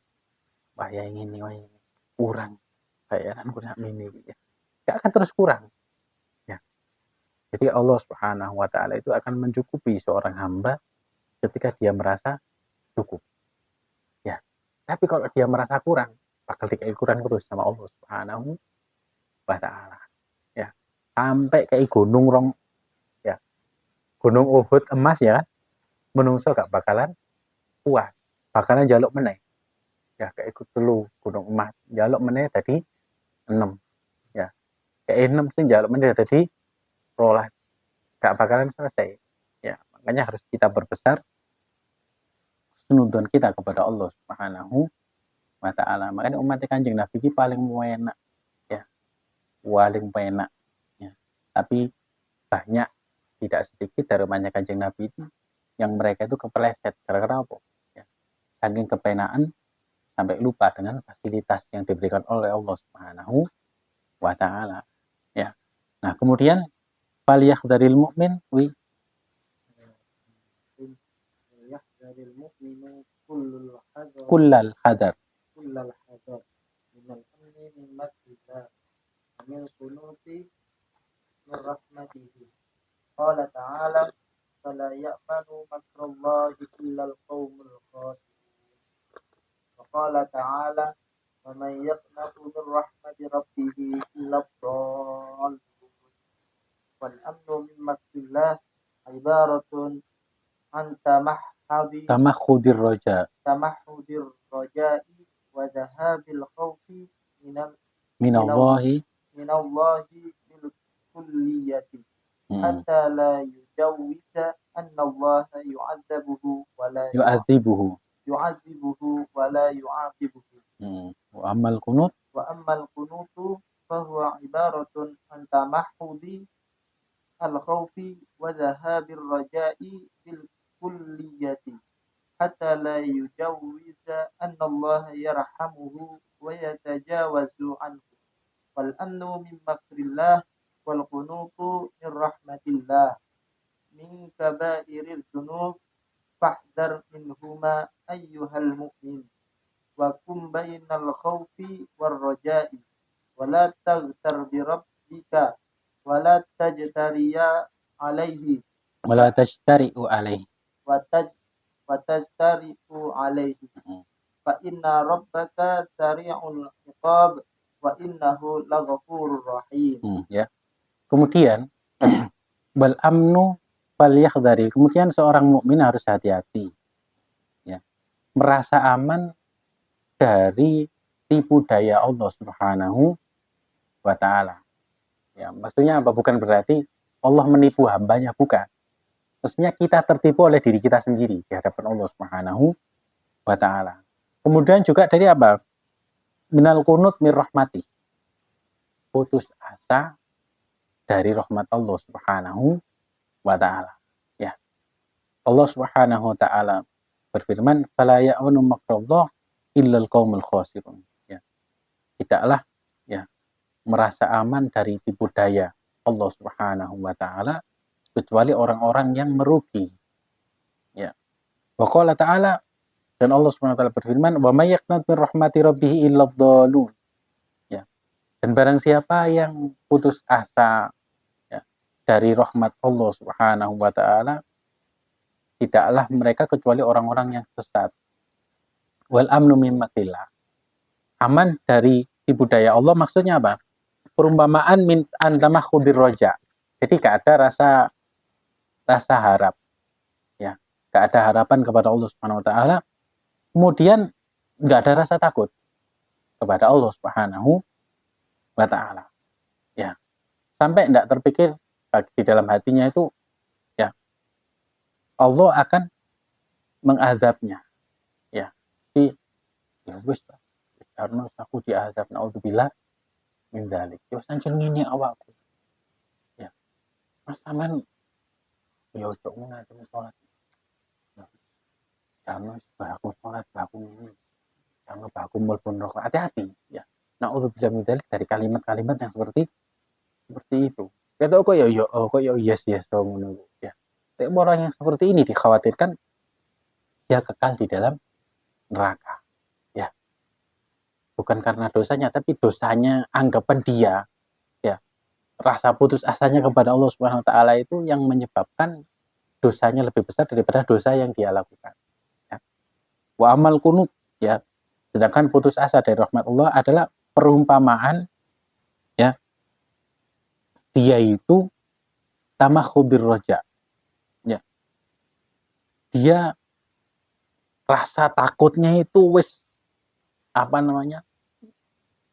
Wah, ini kurang. Bayaranku sak mene iki, ya. Kita akan terus kurang, ya. Jadi Allah Subhanahu wa Ta'ala itu akan mencukupi seorang hamba ketika dia merasa cukup, ya. Tapi kalau dia merasa kurang, bakal dikai kurang terus sama Allah Subhanahu wa Ta'ala, ya. Sampai kayak gunung rong, ya. Gunung Uhud emas, ya kan? Menungso gak bakalan puas, bakalan jaluk meneh. Ya kayak ikut telu gunung emas, jaluk meneh tadi 6, ya. Kayak 6 sih jaluk meneh tadi 12. Gak bakalan selesai. Ya, makanya harus kita berbesar husnudzon kita kepada Allah Subhanahu wa Ta'ala. Makanya umat Kanjeng Nabi ini paling enak, ya. Paling enak, ya. Tapi banyak, tidak sedikit dari umatnya Kanjeng Nabi itu yang mereka itu kepeleset karena apa? Ya. Saking kepenaan sampai lupa dengan fasilitas yang diberikan oleh Allah Subhanahu wa Ta'ala, ya. Nah, kemudian falyahdharil mu'min yahdzaril mu'minu kullal kullal hadar minal amni min makrillah wa min qunuti min rahmatihi. Qala ta'ala fala ya'manu makrallahi illal qaumul khasirun. Wa qala ta'ala wa man yaqnatu min rahmati rabbih illa ad-dallun. Wal amnu min makrillah ibaratun an tamahhudir raja'i wa dhahabil khawfi minallahi minallahi bil kulliyati hatta la yujawwiza anna Allah yu'adzibuhu wa la yu'adzibuhu yu'aqibuhu. wa ammal kunutu fahuwa ibaratun an tamahhudi al-khawfi wa dhahabil raja'i bil kulliyati hatta la yujawwiza anna Allah yarhamuhu wa yatajawazu anhu. Wal amnu min makrillah wal qunutu min rahmatillah min kabairil dzunub fahdar minhuma ayyuhal mu'min wa kum bainal khawfi war raja'i wa la taghtar bi rabbika wa la tajtariya alaihi wa la tajtari'u alaihi wa tajtari'u alaihi fa inna rabbaka sari'ul iqab wa innahu laghafurur rahim. Ya. Kemudian bal amnu falyahdhari. Kemudian seorang mukmin harus hati-hati, ya. Merasa aman dari tipu daya Allah Subhanahu wa Ta'ala. Ya, maksudnya apa? Bukan berarti Allah menipu hambanya, bukan. Maksudnya kita tertipu oleh diri kita sendiri di hadapan Allah Subhanahu wa Ta'ala. Kemudian juga dari apa? Minal kunut mir rahmati. Putus asa dari rahmat Allah Subhanahu wa Ta'ala. Ya. Allah Subhanahu wa Ta'ala berfirman, "Fala ya'manu makrallah illal qaumul khasirun." Ya. Tidaklah, ya, merasa aman dari tipu daya Allah Subhanahu wa Ta'ala kecuali orang-orang yang merugi. Ya. Wa qala ta'ala, dan Allah Subhanahu wa Ta'ala berfirman, "Wa may yaqnat min rahmati rabbih illa dhalun." Ya. Dan barang siapa yang putus asa, ya, dari rahmat Allah Subhanahu wa Ta'ala, tidaklah mereka kecuali orang-orang yang sesat. Wal amnu min makrillah. Aman dari tipu daya Allah maksudnya apa? Perumpamaan min antamah khudir roja. Jadi gak ada rasa harap, ya, gak ada harapan kepada Allah Subhanahu Wa Taala. Kemudian gak ada rasa takut kepada Allah Subhanahu Wa Taala. Ya, sampai tidak terpikir di dalam hatinya itu, ya, Allah akan mengadabnya. Ya, di ya wis karena aku diadab, naudzubillah min dzalik. Ya sancen ngene awakku. Ya, Mas sampean ya ojo ngene salat. Jangan baku sholat, baku ini, jangan baku melpon rokok. Hati-hati, ya. Naudzubillah min dzalik dari kalimat-kalimat yang seperti itu. Kata kok ya yes dong, ya. Tapi orang yang seperti ini dikhawatirkan dia kekal di dalam neraka, ya. Bukan karena dosanya, tapi dosanya anggapan dia, ya. Rasa putus asanya kepada Allah Subhanahu Wa Taala itu yang menyebabkan dosanya lebih besar daripada dosa yang dia lakukan. Wa amal kunut, ya, sedangkan putus asa dari rahmat Allah adalah perumpamaan, ya, dia itu tamakhubir roja, ya, dia rasa takutnya itu wis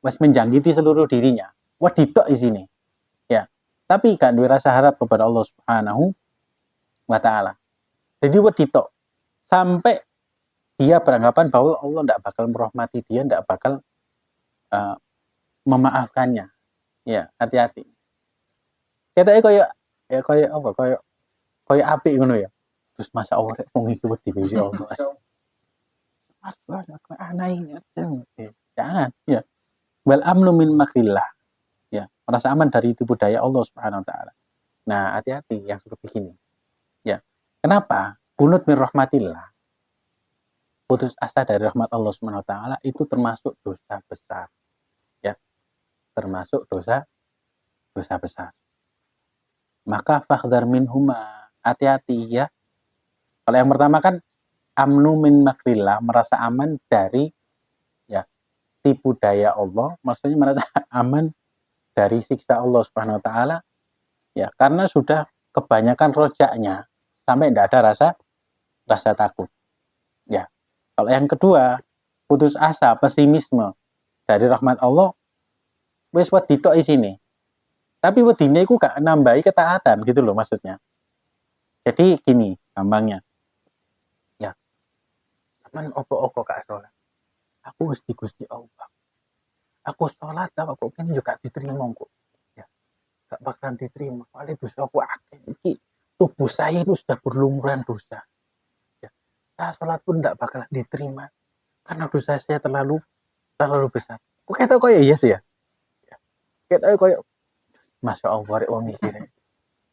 menjangkiti seluruh dirinya, waditok di sini, ya, tapi gak ada rasa harap kepada Allah Subhanahu Wa Taala. Jadi waditok sampai dia beranggapan bahwa Allah tidak bakal merahmati dia, tidak bakal memaafkannya. Ya, hati-hati. Ketoknya kayak apik ngono ya. Terus masa awake wong iki wedi wis ya Allah. Mas aneh. Jangan, ya. Wal amnu min makrillah. Ya, merasa aman dari tipu daya Allah Subhanahu Wa Taala. Nah, hati-hati yang seperti ini. Ya. Kenapa? Kunut min rahmatillah. Putus asa dari rahmat Allah Subhanahu Wa Taala itu termasuk dosa besar. Ya. Termasuk dosa besar. Maka fakhdar minhuma, hati-hati ya. Kalau yang pertama kan amnu min makrillah, merasa aman dari, ya, tipu daya Allah, maksudnya merasa aman dari siksa Allah Subhanahu Wa Taala, ya, karena sudah kebanyakan rojaknya sampai tidak ada rasa takut, ya. Kalau yang kedua putus asa, pesimisme dari rahmat Allah, wis wedi tok isine. Tapi wedine iku gak nambahi ketaatan gitu loh maksudnya. Jadi gini gampangnya. Ya. Sampeyan opo-opo gak sholat. Aku wis di Gusti Allah. Aku sholat apa kok ini juga diterima kok. Ya. Gak bakalan diterima. Soalnya dosa aku akeh iki. Tubuh saya itu sudah berlumuran dosa. Ya. Saya sholat pun gak bakalan diterima. Karena dosa saya terlalu besar. Kok kata koyo iya sih ya? Ya. Kata koyo Masya Allah, rek wong mikire.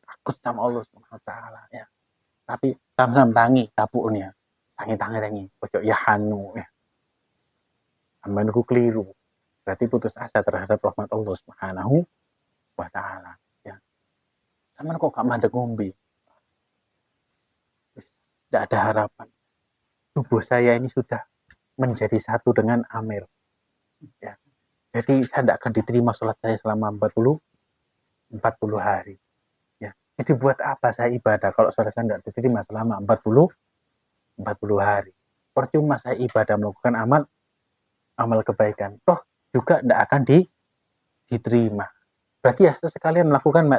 Takut sama Allah Subhanahu Wa Taala, ya. Tapi sam-sam tangi tapuknya. Tangi. Ojo ya hanu, ya. Sampeyan ku keliru. Berarti putus asa terhadap rahmat Allah Subhanahu Wa Taala, ya. Sampeyan kok gak mandek ngombe. Tidak ada harapan. Tubuh saya ini sudah menjadi satu dengan Amir, ya. Jadi saya tidak akan diterima sholat saya selama 40 hari. Ya. Jadi buat apa saya ibadah kalau sholat saya tidak diterima selama 40 hari. Percuma saya ibadah melakukan amal kebaikan. Toh juga tidak akan diterima. Berarti ya sekalian melakukan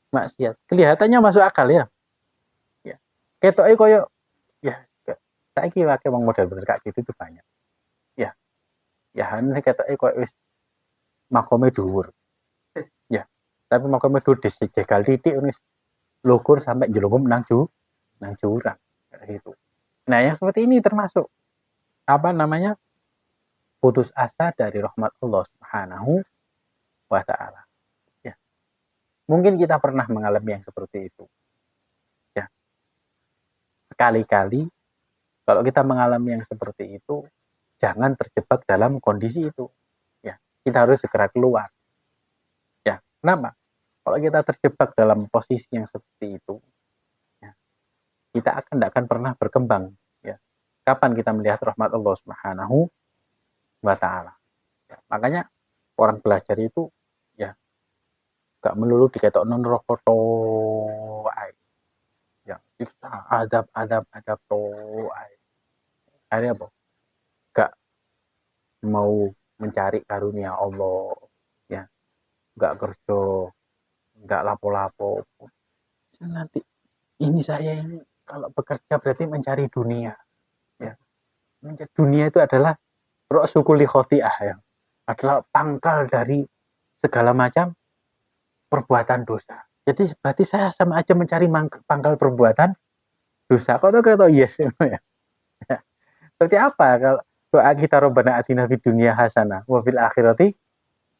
maksiat. Kelihatannya masuk akal ya. Ya. Ketoke koyo ya saiki wae wong model bener kayak gitu itu banyak. Ya. Ya hane ketoke koyo wis makome dhuwur. Ya. Tapi makome dhuwur dijegal titik wis lugur sampai jelungkup nang jurang gitu. Nah, yang seperti ini termasuk putus asa dari rahmat Allah Subhanahu Wa Taala. Ya. Mungkin kita pernah mengalami yang seperti itu. Ya. Sekali-kali kalau kita mengalami yang seperti itu, jangan terjebak dalam kondisi itu. Ya. Kita harus segera keluar. Ya. Kenapa? Kalau kita terjebak dalam posisi yang seperti itu, ya, kita tidak akan pernah berkembang, ya. Kapan kita melihat rahmat Allah Subhanahu wa taala? Ya, makanya orang belajar itu ya gak melulu diketokno neraka to ae. Ya, siksa adab to ae. Akhirnya apa? Gak mau mencari karunia Allah, ya, gak kerja, gak lapo-lapo. Nanti ini saya ini kalau bekerja berarti mencari dunia, ya. Dunia itu adalah ra'sukuli khoti'ah, ya. Adalah pangkal dari segala macam perbuatan dosa. Jadi berarti saya sama aja mencari pangkal perbuatan dosa. Kok tuh yes ya. Berarti apa kalau doa kita Rabbana atina fid dunya hasanah wa fil akhirati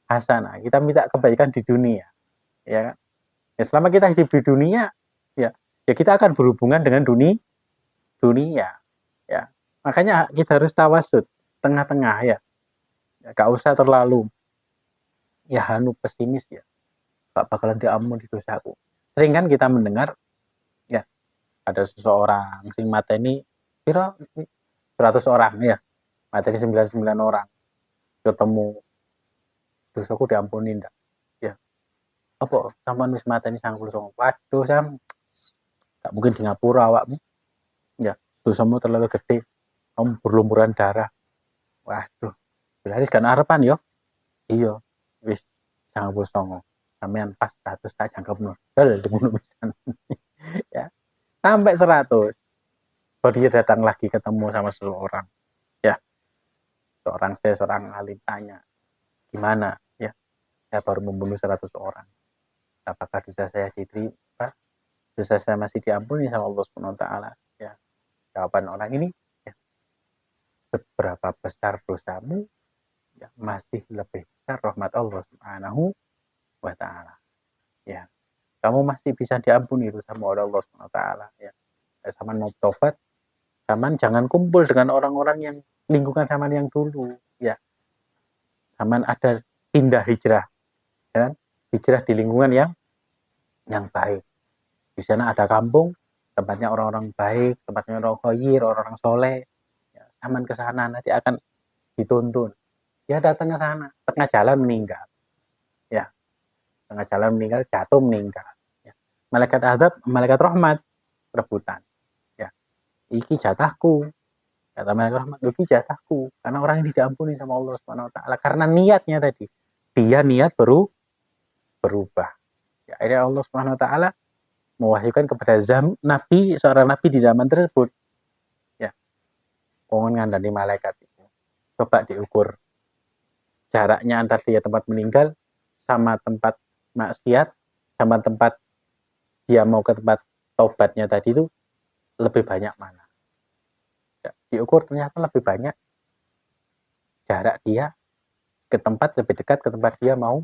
hasanah. Kita minta kebaikan di dunia, ya kan? Ya, selama kita hidup di dunia, ya kita akan berhubungan dengan dunia, ya. Makanya kita harus tawasud, tengah-tengah, ya. Gak usah terlalu ya pesimis, ya. Gak bakalan diampuni dosaku. Sering kan kita mendengar, ya, ada seseorang sing mateni kira 100 orang, ya. Mateni 99 orang. Ketemu dosaku diampuni ndak? Ya. Apa sampean wis mateni 99? Waduh, Sam. Gak mungkin di ngapura awakmu. Ya, dosamu terlalu gede. Kamu berlumuran darah. Waduh. Berarti kan arepan yo. Iya. Wis 99. Sampean pas 100 tak jangkepno. Dal dibunuh pisan. Ya. Sampai 100. Kalau dia datang lagi ketemu sama seseorang. Ya. Seorang alim tanya. Gimana? Ya. Saya baru membunuh 100 orang. Apakah dosa saya diterima? Dosa saya masih diampuni sama Allah Subhanahu wa taala? Ya. Jawaban orang ini, ya, seberapa besar dosamu, ya, masih lebih besar rahmat Allah Subhanahu wa taala. Ya. Kamu masih bisa diampuni itu sama Allah Subhanahu wa taala, ya. Saman mau tobat, saman jangan kumpul dengan orang-orang yang lingkungan saman yang dulu, ya. Saman ada pindah hijrah, ya kan? Hijrah di lingkungan yang baik. Di sana ada kampung, tempatnya orang-orang baik, tempatnya orang khair, orang-orang soleh. Ya, saman ke sana nanti akan dituntun. Dia datang ke sana, tengah jalan meninggal. Ya, tengah jalan meninggal, jatuh meninggal. Ya. Malaikat azab, malaikat rahmat rebutan. Ya, iki jatahku. Kata malaikat rahmat, iki jatahku. Karena orang ini diampuni sama Allah Subhanahu wa taala karena niatnya tadi. Dia niat berubah. Ya, akhirnya Allah Subhanahu wa taala mewahyukan kepada nabi, seorang nabi di zaman tersebut. Ya, kongon ngandani malaikat itu. Coba diukur jaraknya antar dia tempat meninggal sama tempat maksiat, sama tempat dia mau ke tempat taubatnya tadi itu lebih banyak mana. Ya, diukur ternyata lebih banyak jarak dia ke tempat lebih dekat ke tempat dia mau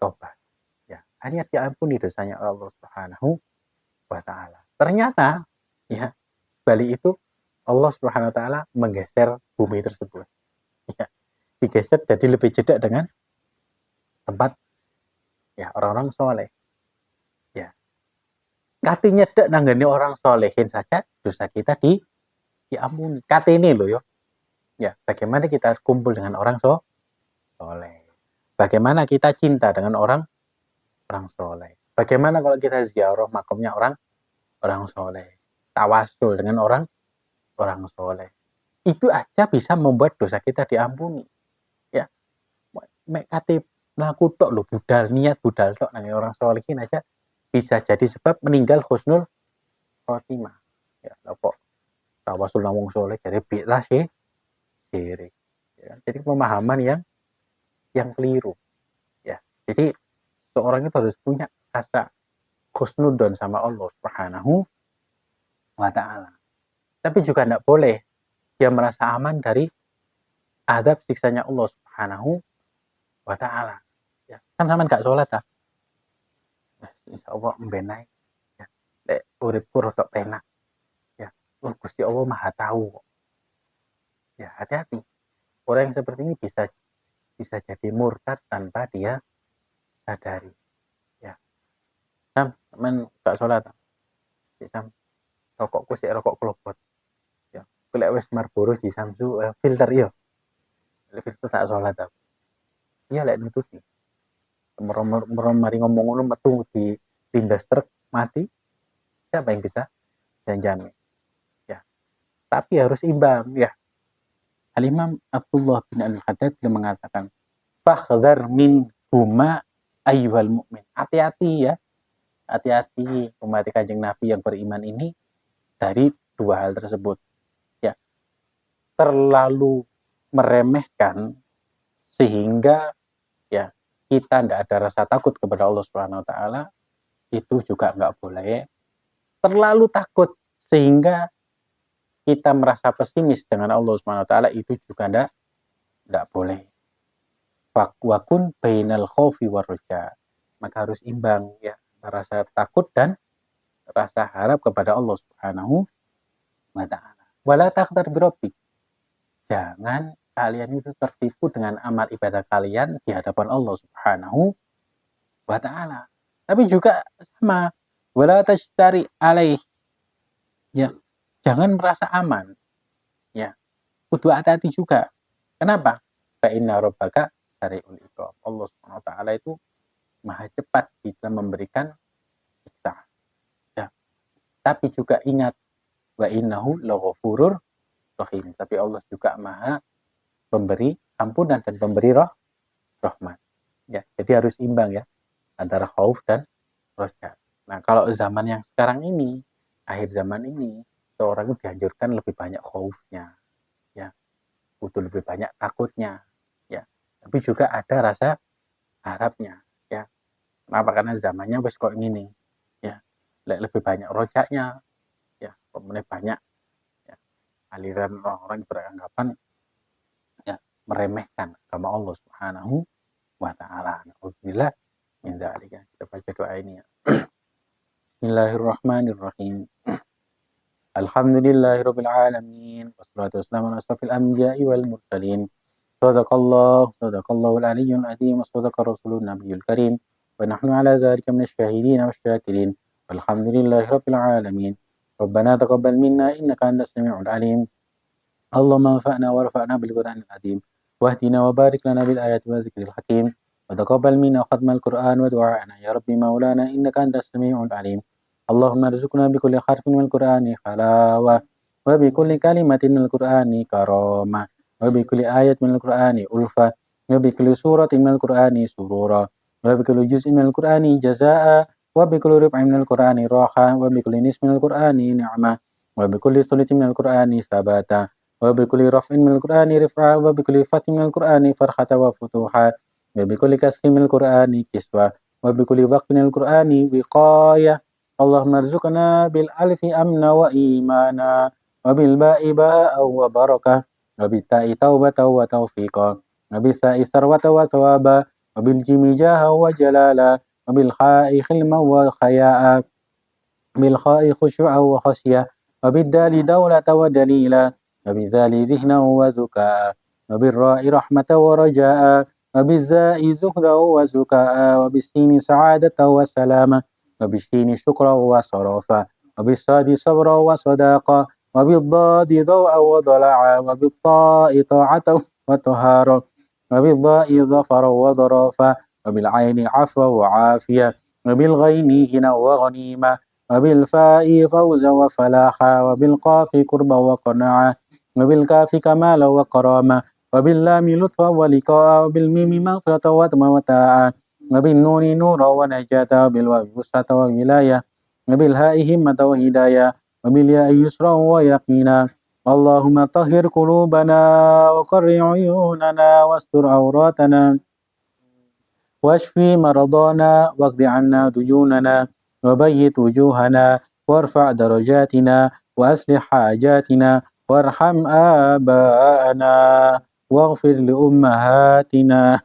taubat. Ya, akhirnya diampuni dosanya Allah Subhanahu wa taala. Ternyata ya balik itu Allah Subhanahu wa taala menggeser bumi tersebut. Ya, digeser jadi lebih jeda dengan tempat ya orang-orang soleh. Ya, kati nyedek nanggani orang solehin saja dosa kita diampuni. Kati ini loh yo. Ya, bagaimana kita kumpul dengan orang soleh? Bagaimana kita cinta dengan orang soleh? Bagaimana kalau kita ziarah makamnya orang soleh? Tawasul dengan orang soleh. Itu aja bisa membuat dosa kita diampuni. Ya, mek kate mlaku tok lho budal niat budal tok nang orang solehin aja bisa jadi sebab meninggal husnul khotimah. Ya, kok tawasul nang wong soleh jadi bid'ah sih. Syirik. Ya, jadi pemahaman yang keliru. Ya, jadi seorang itu harus punya rasa husnudon sama Allah Subhanahu wa taala. Tapi juga tidak boleh dia merasa aman dari adab siksanya Allah Subhanahu wa taala. Ya, kan sampean gak sholat ta? Insyaallah mbenai. Ya, lek uripku rada penak. Ya, oh, Gusti Allah Maha tahu kok. Ya, hati-hati. Orang yang seperti ini bisa jadi murtad tanpa dia sadari. Ya. Sam, men gak sholat. Sam, rokokku sih rokok kelopot. Ya. lek wis Marlboro di Samsu filter yo. Filter tak salat ta. Iya lek nututi. Mari ngomong ngono metu di tindas truk mati. Siapa yang bisa jamin? Ya. Tapi harus imbang ya. Al-Imam Abdullah bin Al-Haddad mengatakan, "Fakhdhar min huma ayyuhal mu'min." Hati-hati ya. Hati-hati umat Kanjeng Nabi yang beriman ini dari dua hal tersebut. Ya. Terlalu meremehkan sehingga ya kita tidak ada rasa takut kepada Allah Subhanahu wa taala, itu juga enggak boleh. Terlalu takut sehingga kita merasa pesimis dengan Allah Subhanahu wa taala, itu juga enggak boleh. Wakun bainal khaufi war raja. Maka harus imbang ya, rasa takut dan rasa harap kepada Allah Subhanahu wa taala. Wala takhtar bi rabbik. Jangan kalian itu tertipu dengan amal ibadah kalian di hadapan Allah Subhanahu wa taala. Tapi juga sama, wala tashtari alaih. Ya, jangan merasa aman. Ya, kudu hati-hati juga. Kenapa? Fa inna rabbaka sari'ul iqab. Allah Subhanahu wa taala itu maha cepat bisa memberikan siksa. Ya. Tapi juga ingat, wa innahu laghafurur rahim. Tapi Allah juga maha pemberi ampunan dan pemberi rahmat. Ya, jadi harus imbang ya antara khauf dan roja. Nah, kalau zaman yang sekarang ini, akhir zaman ini, seorang itu dianjurkan lebih banyak khaufnya, ya, butuh lebih banyak takutnya, ya. Tapi juga ada rasa harapnya, ya. Kenapa? Karena zamannya wis kok gini, ya. Lebih banyak rojaknya, ya. Kemudian banyak ya, aliran orang-orang beranggapan ya meremehkan agama Allah Subhanahu wa taala. Alhamdulillah min dzalika. Kita baca doa ini ya. Bismillahirrahmanirrahim. Alhamdulillahirabbil alamin. Wassalatu wassalamu ala asrofil anbiya'i wal mursalin. Sadaqallahul aliyyul azim. Wasadaqa rasulun nabiyul karim. Wa nahnu ala dzalika minasyahidin wasyakirin. Walhamdulillahirabbil alamin. Rabbana taqabbal minna innaka antas samiul alim. Allahumma anfa'na warfa'na bil Qur'anil azim. Wahdina wa barik lana bil ayati wa dzikril hakim. وتقبل منا ختم القرآن ودعاءنا يا ربي مولانا إنك أنت السميع العليم. اللهم ارزقنا بكل حرف من القرآن حلاوة وبكل كلمة من القرآن كرامة وبكل آية من القرآن ألفة وبكل سورة من القرآن سرورا وبكل جزء من القرآن جزاء وبكل ربع من القرآن راحة وبكل نصف من القرآن نعمة وبكل ثلث من القرآن ثباتا وبكل رفع من القرآن رفعة وبكل فتح من القرآن فرحة وفتوحات وبكل كسر من القرآن كسوة وبكل وقت من القرآن وقاية. اللهم ارزقنا بالألف أمنا وإيمانا وبالباء باء وبركة وبالتاء توبة وتوفيقا وبالثاء ثروة وثوابا وبالجيم جاها وجلالا وبالخاء خلما وخياء وبالخاء خشوعا وخشية وبالدال دولة ودليلا وبالذال ذهنا وذكاء وبالراء رحمة ورجاء وبالزاء زهدا وزكاء وبالسين سعادة وسلامة وبالشين شكرا وصرافا وبالصاد صبرا وصداقا وبالضاد ضوءا وضلعا وبالطاء طاعة وطهارا وبالضاء ظفرا وضرافا وبالعين عفوا وعافية وبالغين غنى وغنيمة وبالفاء فوزا وفلاحا وبالقاف قربا وقناعة وبالكاف كمالا وكرامة وباللام لطفا ولقاء وبالميم مغفرة ومتاعا وبالنون نورا ونجاة وبالواو وسعة وولاية وبالهاء همة وهداية وبالياء يسرا ويقينا. اللهم طهر قلوبنا وقر عيوننا واستر عوراتنا واشفي مرضانا واقض عنا ديوننا وبيت وجوهنا وارفع درجاتنا وأصلح حاجاتنا وارحم آباءنا واغفر لأمهاتنا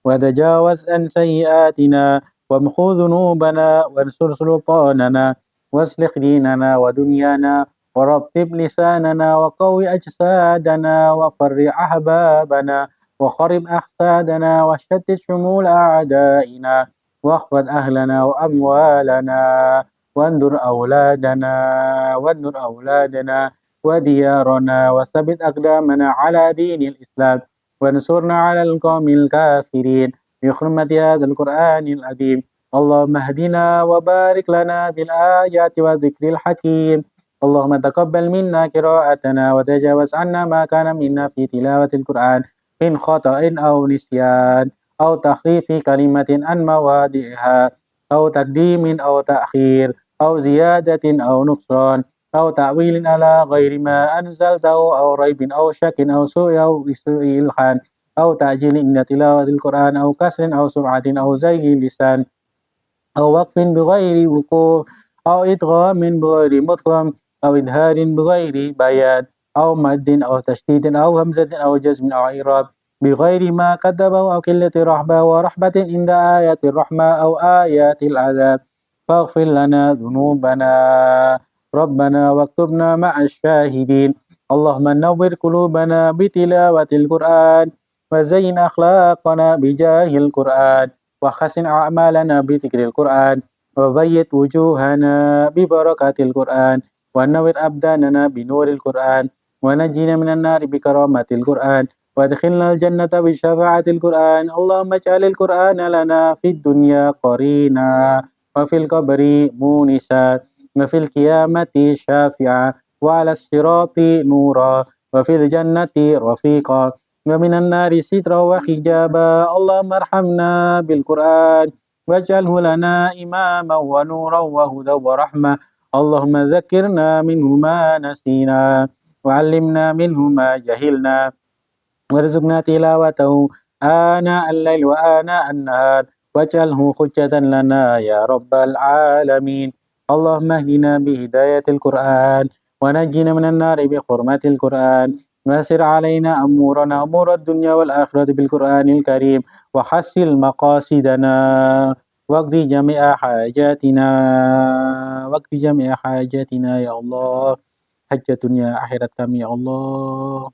وتجاوز عن سيئاتنا وامحو ذنوبنا وانصر سلطاننا واصلح ديننا ودنيانا ورطب لساننا وقوي أجسادنا وفرع أحبابنا وخرب أحسادنا وشتت شمول أعدائنا واخفض أهلنا وأموالنا واندر أولادنا وديارنا وثبت أقدامنا على دين الإسلام وانصرنا على القوم الكافرين بحرمة هذا القرآن العظيم. اللهم اهدنا وبارك لنا بالآيات والذكر الحكيم. اللهم تقبل منا قراءتنا وتجاوز عنا ما كان منا في تلاوة القرآن من خطأ أو نسيان أو تحريف كلمة عن مواضعها أو تقديم أو تأخير أو زيادة أو نقصان أو تأويل على غير ما أنزلته أو ريب أو شك أو سوء إلحان أو تعجيل عند تلاوة القرآن أو كسر أو سرعة أو زيغ اللسان أو وقف بغير وقوف أو إدغام بغير مدغم أو إظهار بغير بيان أو مد أو تشديد أو همزة أو جزم أو إعراب بغير ما كتبه أو قلة رحبة ورحبة عند آيات الرحمة أو آيات العذاب فاغفر لنا ذنوبنا ربنا واكتبنا مع الشاهدين. اللهم نور قلوبنا بتلاوة القرآن وزين أخلاقنا بجاه القرآن وحسن أعمالنا بذكر القرآن وبيت وجوهنا ببركة القرآن ونور أبداننا بنور القرآن ونجينا من النار بكرامة القرآن وادخلنا الجنة بشفاعة القرآن. اللهم اجعل القرآن لنا في الدنيا قرينا وفي القبر مونسا وفي القيامة شافعا وعلى الصراط نورا وفي الجنة رفيقا ومن النار سترا وحجابا. اللهم ارحمنا بالقرآن واجعله لنا إماما ونورا وهدى ورحمة. اللهم ذكرنا منه ما نسينا وعلمنا منه ما جهلنا وارزقنا تلاوته آناء الليل وآناء النهار واجعله حجة لنا يا رب العالمين. اللهم اهدنا بهداية القرآن ونجنا من النار بحرمة القرآن ويسر علينا أمورنا أمور الدنيا والآخرة بالقرآن الكريم وحسن مقاصدنا واقضي جميع حاجاتنا واقضي جميع حاجاتنا يا الله حج الدنيا آخرة kami ya Allah.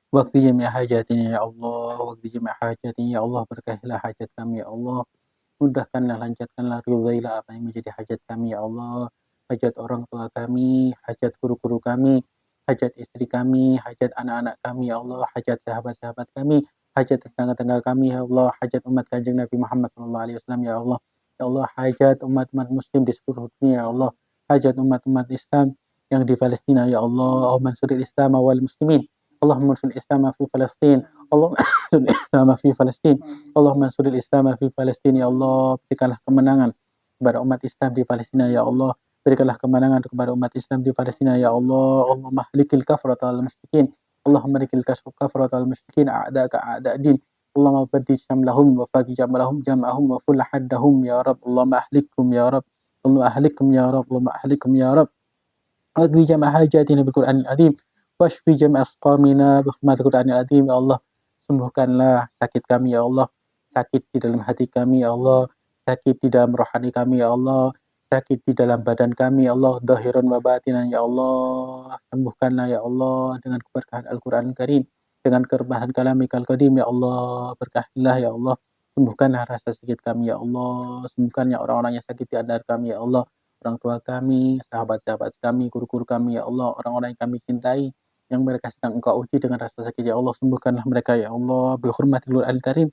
Waktu jami'a hajatini ya Allah, waktu jami'a hajatini ya Allah, berkahilah hajat kami ya Allah, mudahkanlah, lancarkanlah, ridhailah apa yang menjadi hajat kami ya Allah, hajat orang tua kami, hajat guru-guru kami, hajat istri kami, hajat anak-anak kami ya Allah, hajat sahabat-sahabat kami, hajat tetangga-tetangga kami ya Allah, hajat umat kanjeng Nabi Muhammad SAW ya Allah, ya Allah, hajat umat-umat muslim di seluruh dunia ya Allah, hajat umat-umat Islam yang di Palestina ya Allah, Allahumma ansuril Islam wal muslimin. اللهم انصر الإسلام في فلسطين اللهم انصر الإسلام في فلسطين اللهم انصر الإسلام في فلسطين ya Allah, berikanlah kemenangan kepada umat Islam di Palestina ya Allah, berikanlah kemenangan kepada umat Islam di Palestina ya Allah. Allahumma halikil kafratal musyrikin Allahumma halikil kafratal musyrikin a'daka a'da din Allahumma baddi syamlahum wa faqi jamlahum jam'ahum wa full haddahum ya Rabb. Allahumma ahlikum ya Rabb, Allahumma ahlikum ya Rabb, Allahumma ahlikum ya Rabb. Aqdi jama' hajatina bil Qur'anil azim washfi jami' asqamina bi hurmatil Qur'anil azim ya Allah. Sembuhkanlah sakit kami ya Allah, sakit di dalam hati kami ya Allah, sakit di dalam rohani kami ya Allah, sakit di dalam badan kami ya Allah, zahiran wa batinan ya Allah. Sembuhkanlah ya Allah dengan keberkahan Al-Qur'an Karim, dengan keberkahan kalamikal qadim ya Allah. Berkahilah ya Allah, sembuhkanlah rasa sakit kami ya Allah, sembuhkanlah orang-orang yang sakit di antara kami ya Allah, orang tua kami, sahabat-sahabat kami, guru-guru kami ya Allah, orang-orang yang kami cintai yang mereka sedang engkau uji dengan rasa sakit ya Allah, sembuhkanlah mereka ya Allah bi hurmatil Qur'anil Karim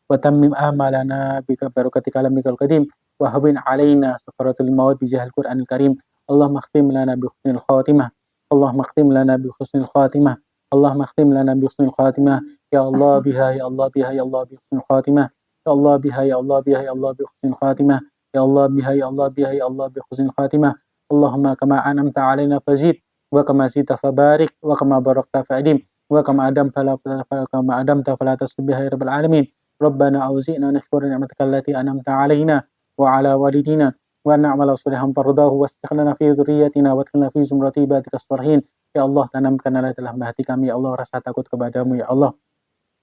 wa tammim amalana bi barakati kalamikal qadim wa hawwin alaina sakaratul maut bi jahil Qur'anil Karim. Allahumma khtim lana bi husnil khatimah Allahumma khtim lana bi husnil khatimah Allahumma khtim lana bi husnil khatimah ya Allah biha ya Allah biha ya Allah bi husnil khatimah ya Allah biha ya Allah biha ya Allah bi husnil khatimah ya Allah biha ya Allah biha ya Allah bi husnil khatimah. Allahumma kama an'amta alaina fazid wa kama zidta fabarik wa kama barakta fa'dim wa kama adamta fala tasbiha ya rabbal alamin. Rabbana awzi'na nashkura ni'mataka allati an'amta alaina wa ala walidina wa na'mala salihan tardahu wastakhlana fi dhurriyyatina wa adkhilna fi zumrati ibadika as-salihin. Ya Allah, tanamkanlah dalam hati kami ya Allah rasa takut kepadamu ya Allah.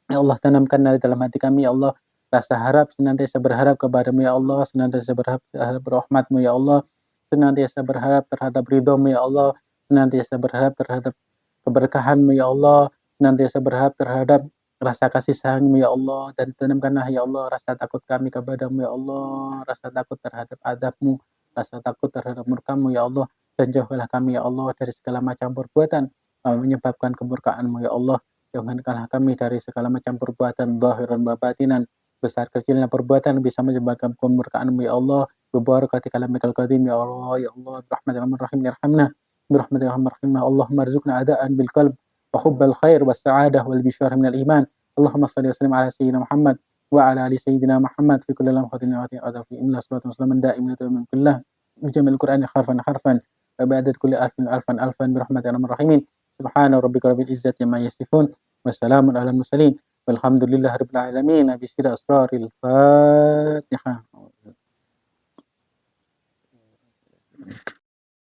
Ya Allah, tanamkanlah dalam hati kami ya Allah rasa harap, senantiasa berharap kepadamu ya Allah, senantiasa berharap terhadap rahmat-Mu ya Allah, senantiasa berharap terhadap ridho-Mu ya Allah, senantiasa berharap terhadap keberkahan-Mu ya Allah, senantiasa berharap terhadap rasa kasih sayang-Mu ya Allah, dan tanamkanlah ya Allah rasa takut kami kepadamu ya Allah, rasa takut terhadap adab-Mu, rasa takut terhadap murka-Mu ya Allah, dan jauhkanlah kami ya Allah dari segala macam perbuatan menyebabkan kemurkaan-Mu ya Allah. Jauhkanlah kami dari segala macam perbuatan zahiran wa batinan, besar kecilnya perbuatan bisa menyebabkan kemurkaan-Mu ya Allah. Bibarakati kalamikal qadim ya Allah, ya Allah, birahmatil rahim irhamna, birahmatil rahim Allahumma arzuqna adaan bil qalb wa hubbal khair was sa'adah wal bishar min al iman. Allahumma shalli wa sallim ala sayyidina Muhammad wa ala ali sayyidina Muhammad fi kulli lamhatin wa fi inna salatu wassalamu da'iman min kullah بجمع القرآن حرفا حرفا وبعدد كل ألف ألفا ألفا برحمة الراحمين. سبحان ربك رب العزة ما يصفون والسلام على المرسلين والحمد لله رب العالمين. بسر أسرار الفاتحة.